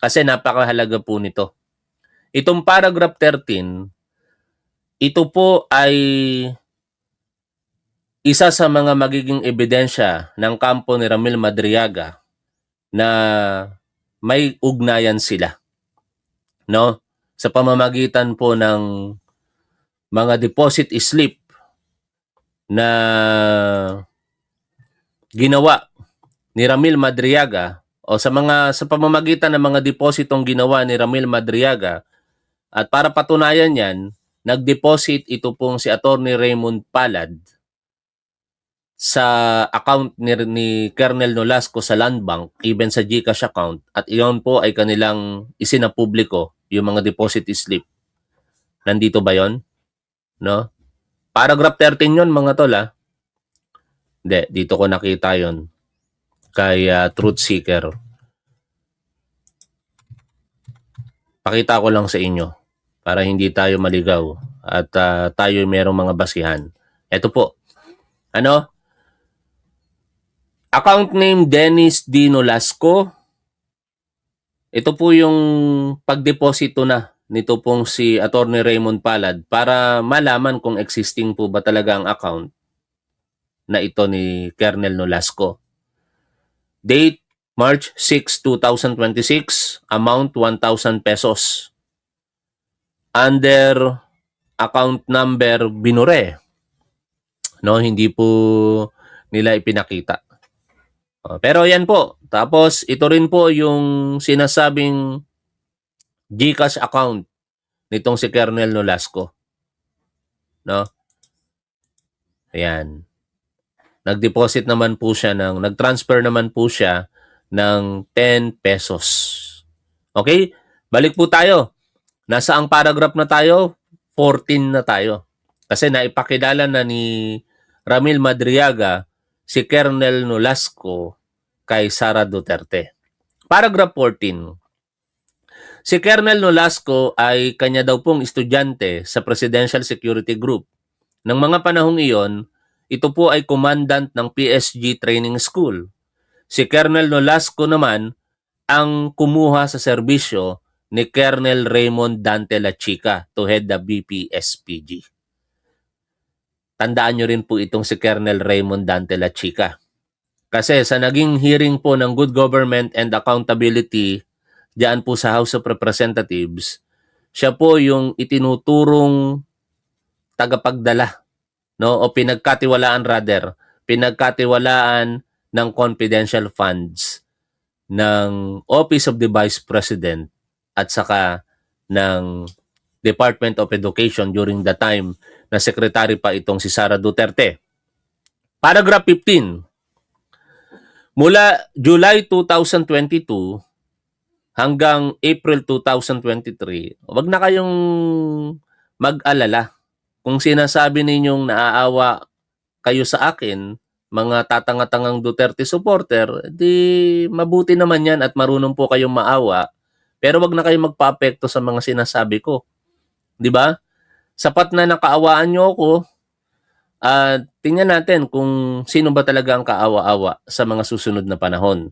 kasi napakahalaga po nito. Itong paragraph 13, ito po ay isa sa mga magiging ebidensya ng kampo ni Ramil Madriaga na may ugnayan sila, no? Sa pamamagitan po ng mga deposit slip na ginawa ni Ramil Madriaga o sa pamamagitan ng mga depositong ginawa ni Ramil Madriaga, at para patunayan yan, nag-deposit ito pong si Attorney Raymond Palad sa account ni Colonel Nolasco sa Land Bank, even sa GCash account, at iyon po ay kanilang isinapubliko, yung mga deposit slip. Nandito ba yon? No? Paragraph 13 yon mga tol, Hindi, dito ko nakita yon kay Truth Seeker. Pakita ko lang sa inyo para hindi tayo maligaw at tayo merong mga basihan. Ito po. Account name Dennis D. Nolasco. Ito po yung pagdeposito na nito pong si Attorney Raymond Palad para malaman kung existing po ba talaga ang account na ito ni Colonel Nolasco. Date, March 6, 2026. Amount, 1,000 pesos. Under account number Binure. No, hindi po nila ipinakita. Pero yan po. Tapos ito rin po yung sinasabing GCash account nitong si Colonel Nolasco. No? Ayan. Nag-deposit naman po siya nag-transfer naman po siya ng 10 pesos. Okay? Balik po tayo. Nasa ang paragraph na tayo? 14 na tayo. Kasi naipakilala na ni Ramil Madriaga si Colonel Nolasco kay Sara Duterte. Paragraph 14. Si Colonel Nolasco ay kanya daw pong estudyante sa Presidential Security Group. Nang mga panahong iyon, ito po ay commandant ng PSG Training School. Si Colonel Nolasco naman ang kumuha sa serbisyo ni Colonel Raymond Dante La Chica to head the BPSPG. Tandaan nyo rin po itong si Colonel Raymond Dante La Chica. Kasi sa naging hearing po ng Good Government and Accountability diyan po sa House of Representatives, siya po yung itinuturong tagapagdala, no? O pinagkatiwalaan ng confidential funds ng Office of the Vice President at saka ng Department of Education during the time na secretary pa itong si Sara Duterte. Paragraph 15. Mula July 2022 hanggang April 2023, wag na kayong mag-alala. Kung sinasabi ninyong naaawa kayo sa akin, mga tatanga-tangang Duterte supporter, di mabuti naman yan at marunong po kayong maawa. Pero wag na kayong magpa-apekto sa mga sinasabi ko. Di ba? Sapat na nakaawaan nyo ako. Tingnan natin kung sino ba talaga ang kaawa-awa sa mga susunod na panahon.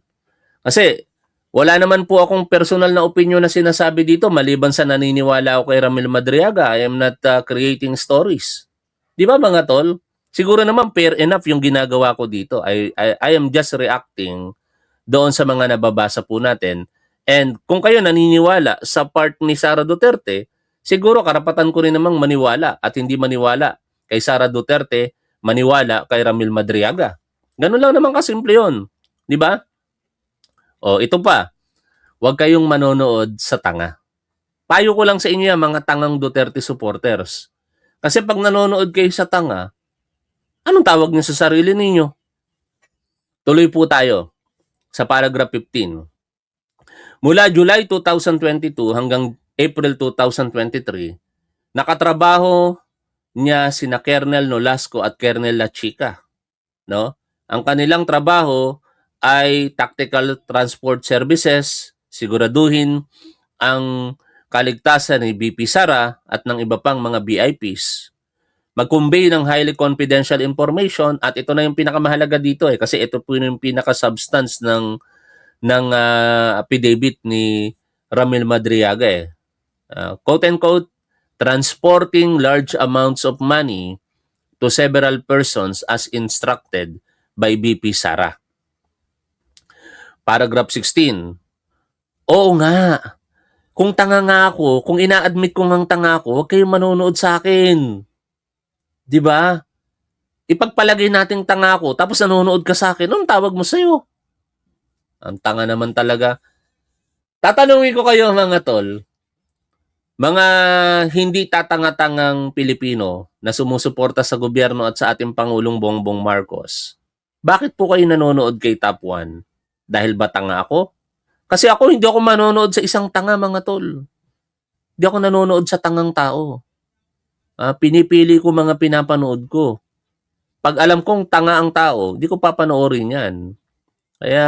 Kasi wala naman po akong personal na opinion na sinasabi dito maliban sa naniniwala ako kay Ramil Madriaga. I am not creating stories. Di ba mga tol? Siguro naman fair enough yung ginagawa ko dito. I am just reacting doon sa mga nababasa po natin. And kung kayo naniniwala sa part ni Sara Duterte, siguro karapatan ko rin namang maniwala at hindi maniwala kay Sara Duterte, maniwala kay Ramil Madriaga. Ganun lang naman kasimple yun. Di ba? O, ito pa. Huwag kayong manonood sa tanga. Payo ko lang sa inyo yan, mga tangang Duterte supporters. Kasi pag nanonood kayo sa tanga, anong tawag niyo sa sarili ninyo? Tuloy po tayo sa paragraph 15. Mula July 2022 hanggang April 2023, nakatrabaho niya sina Kernel Nolasco at Kernel La Chica. No? Ang kanilang trabaho ay tactical transport services, siguraduhin ang kaligtasan ni BP Sara at ng iba pang mga VIPs. Mag-convey ng highly confidential information at ito na yung pinakamahalaga dito kasi ito po yung pinaka-substance ng affidavit ni Ramil Madriaga quote-unquote, transporting large amounts of money to several persons as instructed by BP Sara. Paragraph 16. Oo nga. Kung tanga nga ako, kung ina-admit ko ngang tanga ako, huwag kayong manonood sa akin. 'Di ba? Ipagpalagay nating tanga ako, tapos nanonood ka sa akin, anong tawag mo sa'yo? Ang tanga naman talaga. Tatanungin ko kayo mga tol, mga hindi tatanga-tangang Pilipino na sumusuporta sa gobyerno at sa ating Pangulong Bongbong Marcos, bakit po kayo nanonood kay Top 1? Dahil ba tanga ako? Kasi ako, hindi ako manonood sa isang tanga mga tol. Hindi ako nanonood sa tangang tao. Pinipili ko mga pinapanood ko. Pag alam kong tanga ang tao, di ko papanoorin yan. Kaya,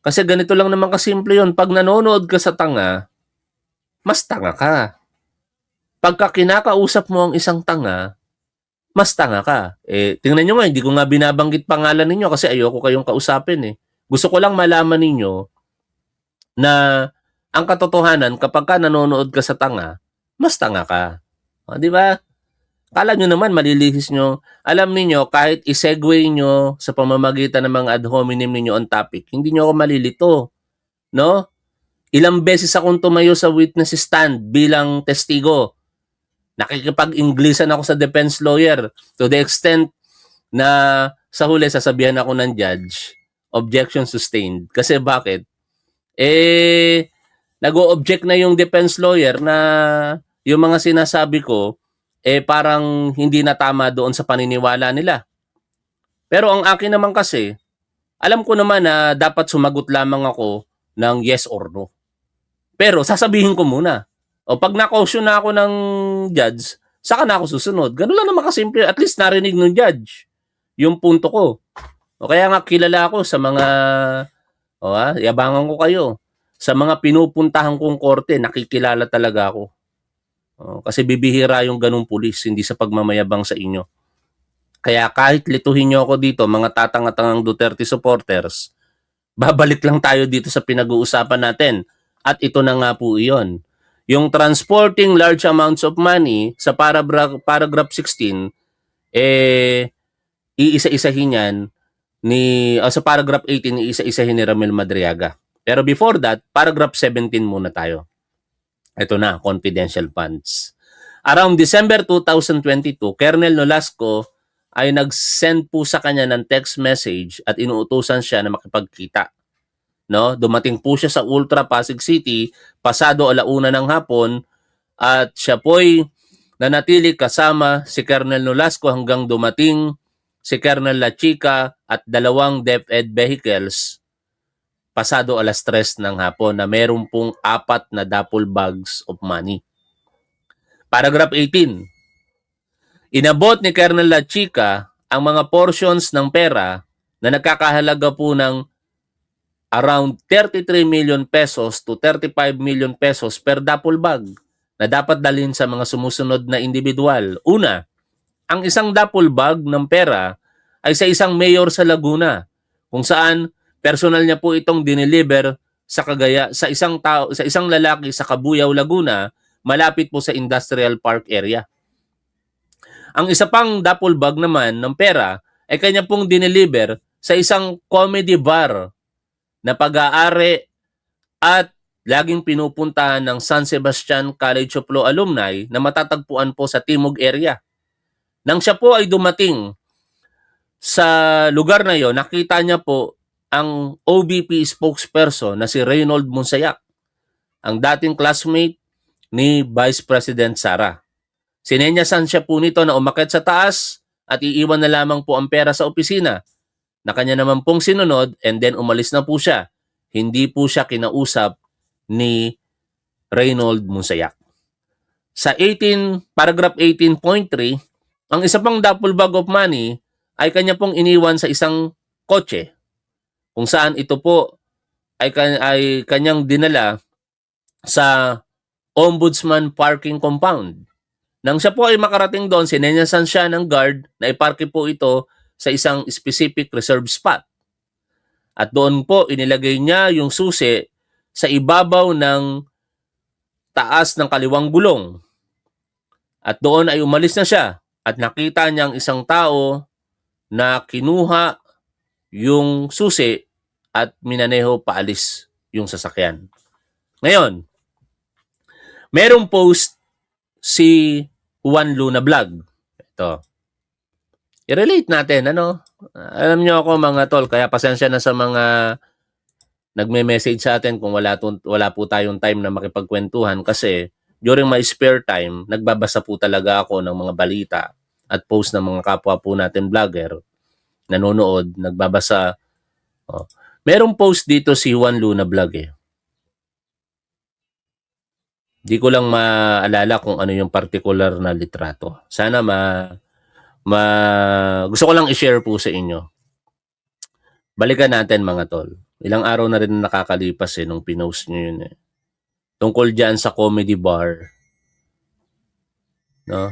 kasi ganito lang naman kasimple yun. Pag nanonood ka sa tanga, mas tanga ka. Pagka kinakausap mo ang isang tanga, mas tanga ka. Tingnan nyo nga, hindi ko nga binabanggit pangalan ninyo kasi ayoko kayong kausapin Gusto ko lang malaman ninyo na ang katotohanan kapag ka nanonood ka sa tanga, mas tanga ka. Di ba? Kala nyo naman, malilihis nyo. Alam niyo kahit isegue nyo sa pamamagitan ng mga ad hominem ninyo on topic, hindi nyo ako malilito. No? Ilang beses akong tumayo sa witness stand bilang testigo. Nakikipag-Inglesan ako sa defense lawyer to the extent na sa huli sasabihan ako ng judge, objection sustained. Kasi bakit? Nag-o-object na yung defense lawyer na yung mga sinasabi ko parang hindi na tama doon sa paniniwala nila. Pero ang akin naman kasi, alam ko naman na dapat sumagot lamang ako ng yes or no. Pero sasabihin ko muna. O pag na-caution na ako ng judge, saka na ako susunod. Ganun lang naman kasimple. At least narinig ng judge yung punto ko. O kaya nga kilala ako sa mga, yabangan ko kayo. Sa mga pinupuntahan kong korte, nakikilala talaga ako. Kasi bibihira yung ganung pulis, hindi sa pagmamayabang sa inyo. Kaya kahit lituhin nyo ako dito, mga tatanga-tangang Duterte supporters, babalik lang tayo dito sa pinag-uusapan natin. At ito na nga po iyon. Yung transporting large amounts of money sa paragraph 16, iisa-isahin yan sa paragraph 18, iisa-isahin ni Ramil Madriaga. Pero before that, paragraph 17 muna tayo. Ito na, confidential funds. Around December 2022, Kernel Nolasco ay nag-send po sa kanya ng text message at inuutusan siya na makipagkita. No? Dumating po siya sa Ultra Pasig City pasado 1:00 ng hapon at siya po'y nanatili kasama si Kernel Nolasco hanggang dumating si Colonel La Chica at 2 DepEd vehicles pasado 3:00 ng hapon na meron pong 4 na duffel bags of money. Paragraph 18. Inabot ni Colonel La Chica ang mga portions ng pera na nagkakahalaga po ng around 33 million pesos to 35 million pesos per duffel bag na dapat dalhin sa mga sumusunod na individual. Una, ang isang duffel bag ng pera ay sa isang mayor sa Laguna kung saan personal niya po itong dineliver sa isang lalaki sa Cabuyao, Laguna, malapit po sa Industrial Park area. Ang isa pang duffel bag naman ng pera ay kanya pong dineliver sa isang comedy bar na pag-aari at laging pinupuntahan ng San Sebastian College of Law alumni na matatagpuan po sa Timog area. Nang siya po ay dumating sa lugar na yon, nakita niya po ang OBP spokesperson na si Reynold Monsayak, ang dating classmate ni Vice President Sara. Sinenyasan siya po nito na umakyat sa taas at iiwan na lamang po ang pera sa opisina na kanya naman pong sinunod and then umalis na po siya. Hindi po siya kinausap ni Reynold Monsayak. Sa paragraph 18.3, ang isa pang duffel bag of money ay kanya pong iniwan sa isang kotse kung saan ito po ay kanyang dinala sa Ombudsman Parking Compound. Nang siya po ay makarating doon, sinenyasan siya ng guard na iparke po ito sa isang specific reserved spot. At doon po inilagay niya yung susi sa ibabaw ng taas ng kaliwang gulong. At doon ay umalis na siya at nakita niyang isang tao na kinuha yung susi at minaneho paalis yung sasakyan. Ngayon, merong post si Juan Luna Vlog. Ito. I-relate natin, ano? Alam niyo ako mga tol, kaya pasensya na sa mga nagme-message sa atin kung wala po tayong time na makipagkwentuhan kasi during my spare time, nagbabasa po talaga ako ng mga balita at post ng mga kapwa po natin vlogger, nanonood, nagbabasa. Oh. Merong post dito si Juan Luna Vlog eh. Di ko lang maalala kung ano yung particular na litrato. Sana gusto ko lang i-share po sa inyo. Balikan natin mga tol. Ilang araw na rin nakakalipas nung pinost nyo yun eh. Tungkol dyan sa comedy bar. No?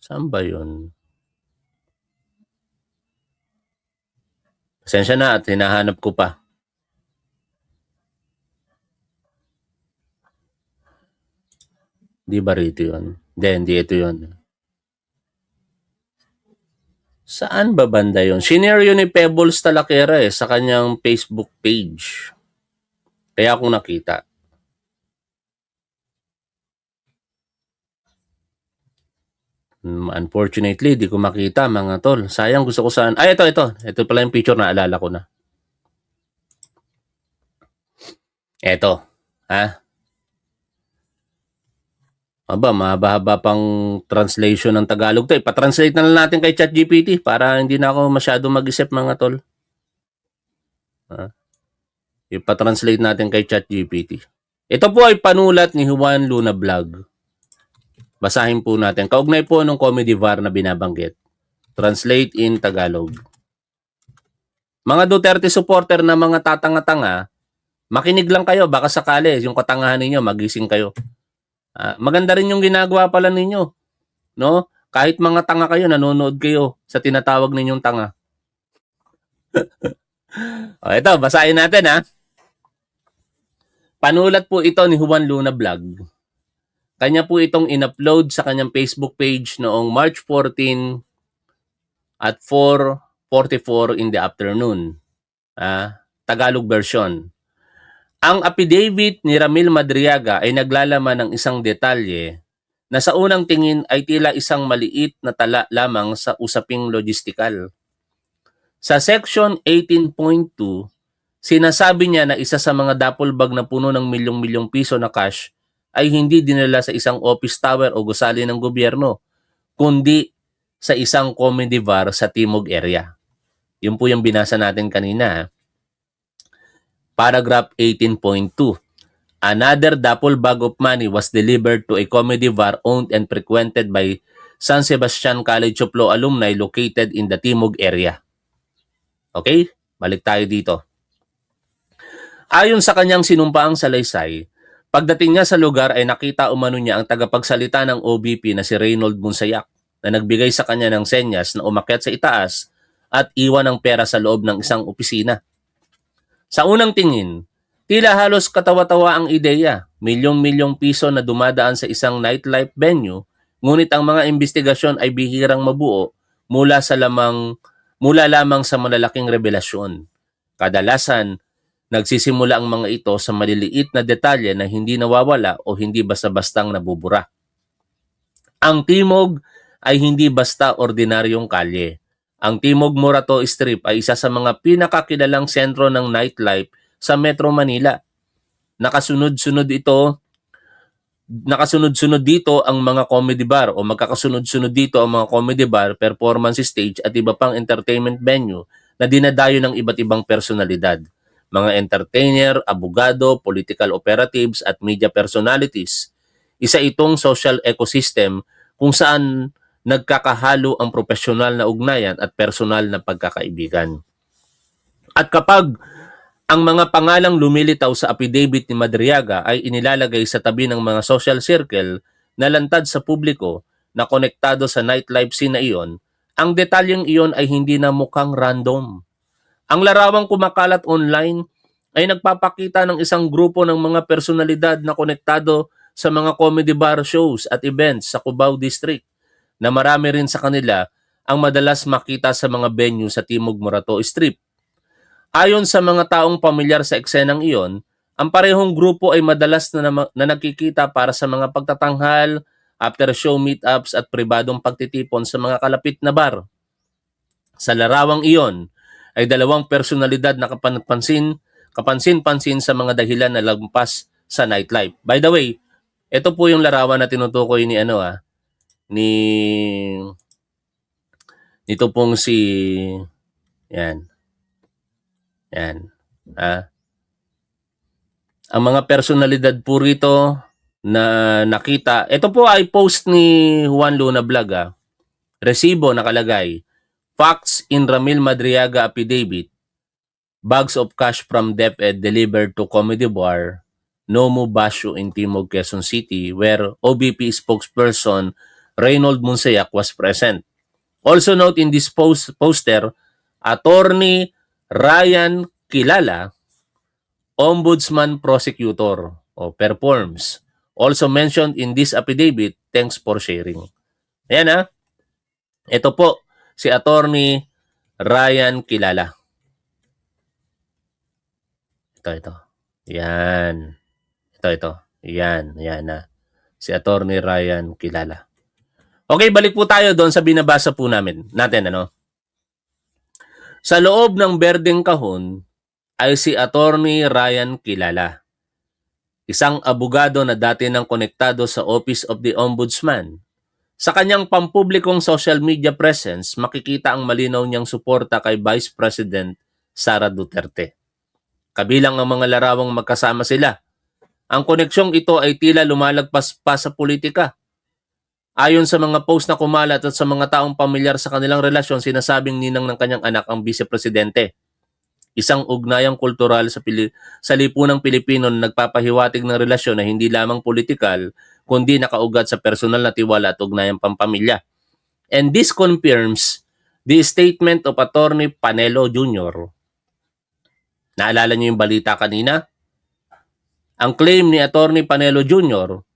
Saan ba yun? Pasensya na at hinahanap ko pa. Di ba rito yun? Hindi ito yun. Saan ba banda yun? Shinare yun ni Pebbles Talakera sa kanyang Facebook page. Kaya akong nakita. Unfortunately, di ko makita mga tol. Sayang, gusto ko saan. Ay, ito. Ito pala yung picture na alala ko na. Ito. Ha? Aba, mahaba-haba pang translation ng Tagalog to. Ipa-translate na lang natin kay ChatGPT para hindi na ako masyado mag-isip mga tol. Ha? Ipa-translate natin kay ChatGPT. Ito po ay panulat ni Juan Luna Vlog. Basahin po natin. Kaugnay po ng comedy bar na binabanggit. Translate in Tagalog. Mga Duterte supporter na mga tatanga-tanga, makinig lang kayo. Baka sakali yung katangahan ninyo, magising kayo. Maganda rin yung ginagawa pala ninyo. No? Kahit mga tanga kayo, nanonood kayo sa tinatawag ninyong tanga. Ito, basahin natin ha. Panulat po ito ni Juan Luna Vlog. Kanya po itong in-upload sa kanyang Facebook page noong March 14 at 4:44 in the afternoon. Tagalog version. Ang affidavit ni Ramil Madriaga ay naglalaman ng isang detalye na sa unang tingin ay tila isang maliit na tala lamang sa usaping logistikal. Sa section 18.2, sinasabi niya na isa sa mga duffel bag na puno ng milyong-milyong piso na cash ay hindi dinala sa isang office tower o gusali ng gobyerno, kundi sa isang comedy bar sa Timog area. Yun po yung binasa natin kanina. Paragraph 18.2. Another duffel bag of money was delivered to a comedy bar owned and frequented by San Sebastian College of Law alumni located in the Timog area. Okay? Balik tayo dito. Ayon sa kanyang sinumpaang salaysay, pagdating niya sa lugar ay nakita umano niya ang tagapagsalita ng OBP na si Reynold Monsayak na nagbigay sa kanya ng senyas na umakyat sa itaas at iwan ng pera sa loob ng isang opisina. Sa unang tingin, tila halos katawa-tawa ang ideya, milyong-milyong piso na dumadaan sa isang nightlife venue, ngunit ang mga investigasyon ay bihirang mabuo mula lamang sa malalaking revelasyon. Kadalasan, nagsisimula ang mga ito sa maliliit na detalye na hindi nawawala o hindi basta-bastang nabubura. Ang Timog ay hindi basta ordinaryong kalye. Ang Timog Morato Strip ay isa sa mga pinakakilalang sentro ng nightlife sa Metro Manila. Nakasunod-sunod dito ang mga comedy bar o magkakasunod-sunod dito ang mga comedy bar, performance stage at iba pang entertainment venue na dinadayo ng iba't ibang personalidad. Mga entertainer, abogado, political operatives at media personalities. Isa itong social ecosystem kung saan nagkakahalo ang profesional na ugnayan at personal na pagkakaibigan. At kapag ang mga pangalang lumilitaw sa affidavit ni Madriaga ay inilalagay sa tabi ng mga social circle na lantad sa publiko na konektado sa nightlife scene na iyon, ang detalyeng iyon ay hindi na mukhang random. Ang larawang kumakalat online ay nagpapakita ng isang grupo ng mga personalidad na konektado sa mga comedy bar shows at events sa Cubao District na marami rin sa kanila ang madalas makita sa mga venue sa Timog Morato Strip. Ayon sa mga taong pamilyar sa eksenang iyon, ang parehong grupo ay madalas na nagkikita para sa mga pagtatanghal, after-show meetups at pribadong pagtitipon sa mga kalapit na bar. Sa larawang iyon ay dalawang personalidad na kapansin-pansin sa mga dahilan na lampas sa nightlife. By the way, ito po yung larawan na tinutukoy nito pong si yan. Ang mga personalidad po rito na nakita, ito po ay post ni Juan Luna Vlog. Resibo nakalagay, facts in Ramil Madriaga affidavit, bags of cash from DepEd delivered to Comedy Bar, Nomu Basyo in Timog, Quezon City, where OBP spokesperson Reynold Monsayak was present. Also note in this poster, Attorney Ryan Kilala, Ombudsman Prosecutor o performs. Also mentioned in this affidavit, thanks for sharing. Ayan ito po si Attorney Ryan Kilala. Ito. Yan. Ito. Yan si Attorney Ryan Kilala. Okay, balik po tayo doon sa binabasa po natin. Sa loob ng berdeng kahon ay si Attorney Ryan Kilala, isang abogado na dati nang konektado sa Office of the Ombudsman. Sa kanyang pampublikong social media presence, makikita ang malinaw niyang suporta kay Vice President Sara Duterte. Kabilang ang mga larawang magkasama sila. Ang koneksyong ito ay tila lumalagpas pa sa politika. Ayon sa mga post na kumalat at sa mga taong pamilyar sa kanilang relasyon, sinasabing ninang ng kanyang anak ang vice-presidente. Isang ugnayang kultural sa lipunang Pilipino na nagpapahiwatig ng relasyon na hindi lamang politikal, kundi nakaugat sa personal na tiwala at ugnayang pampamilya. And this confirms the statement of Attorney Panelo Jr. Naalala niyo yung balita kanina? Ang claim ni Attorney Panelo Jr.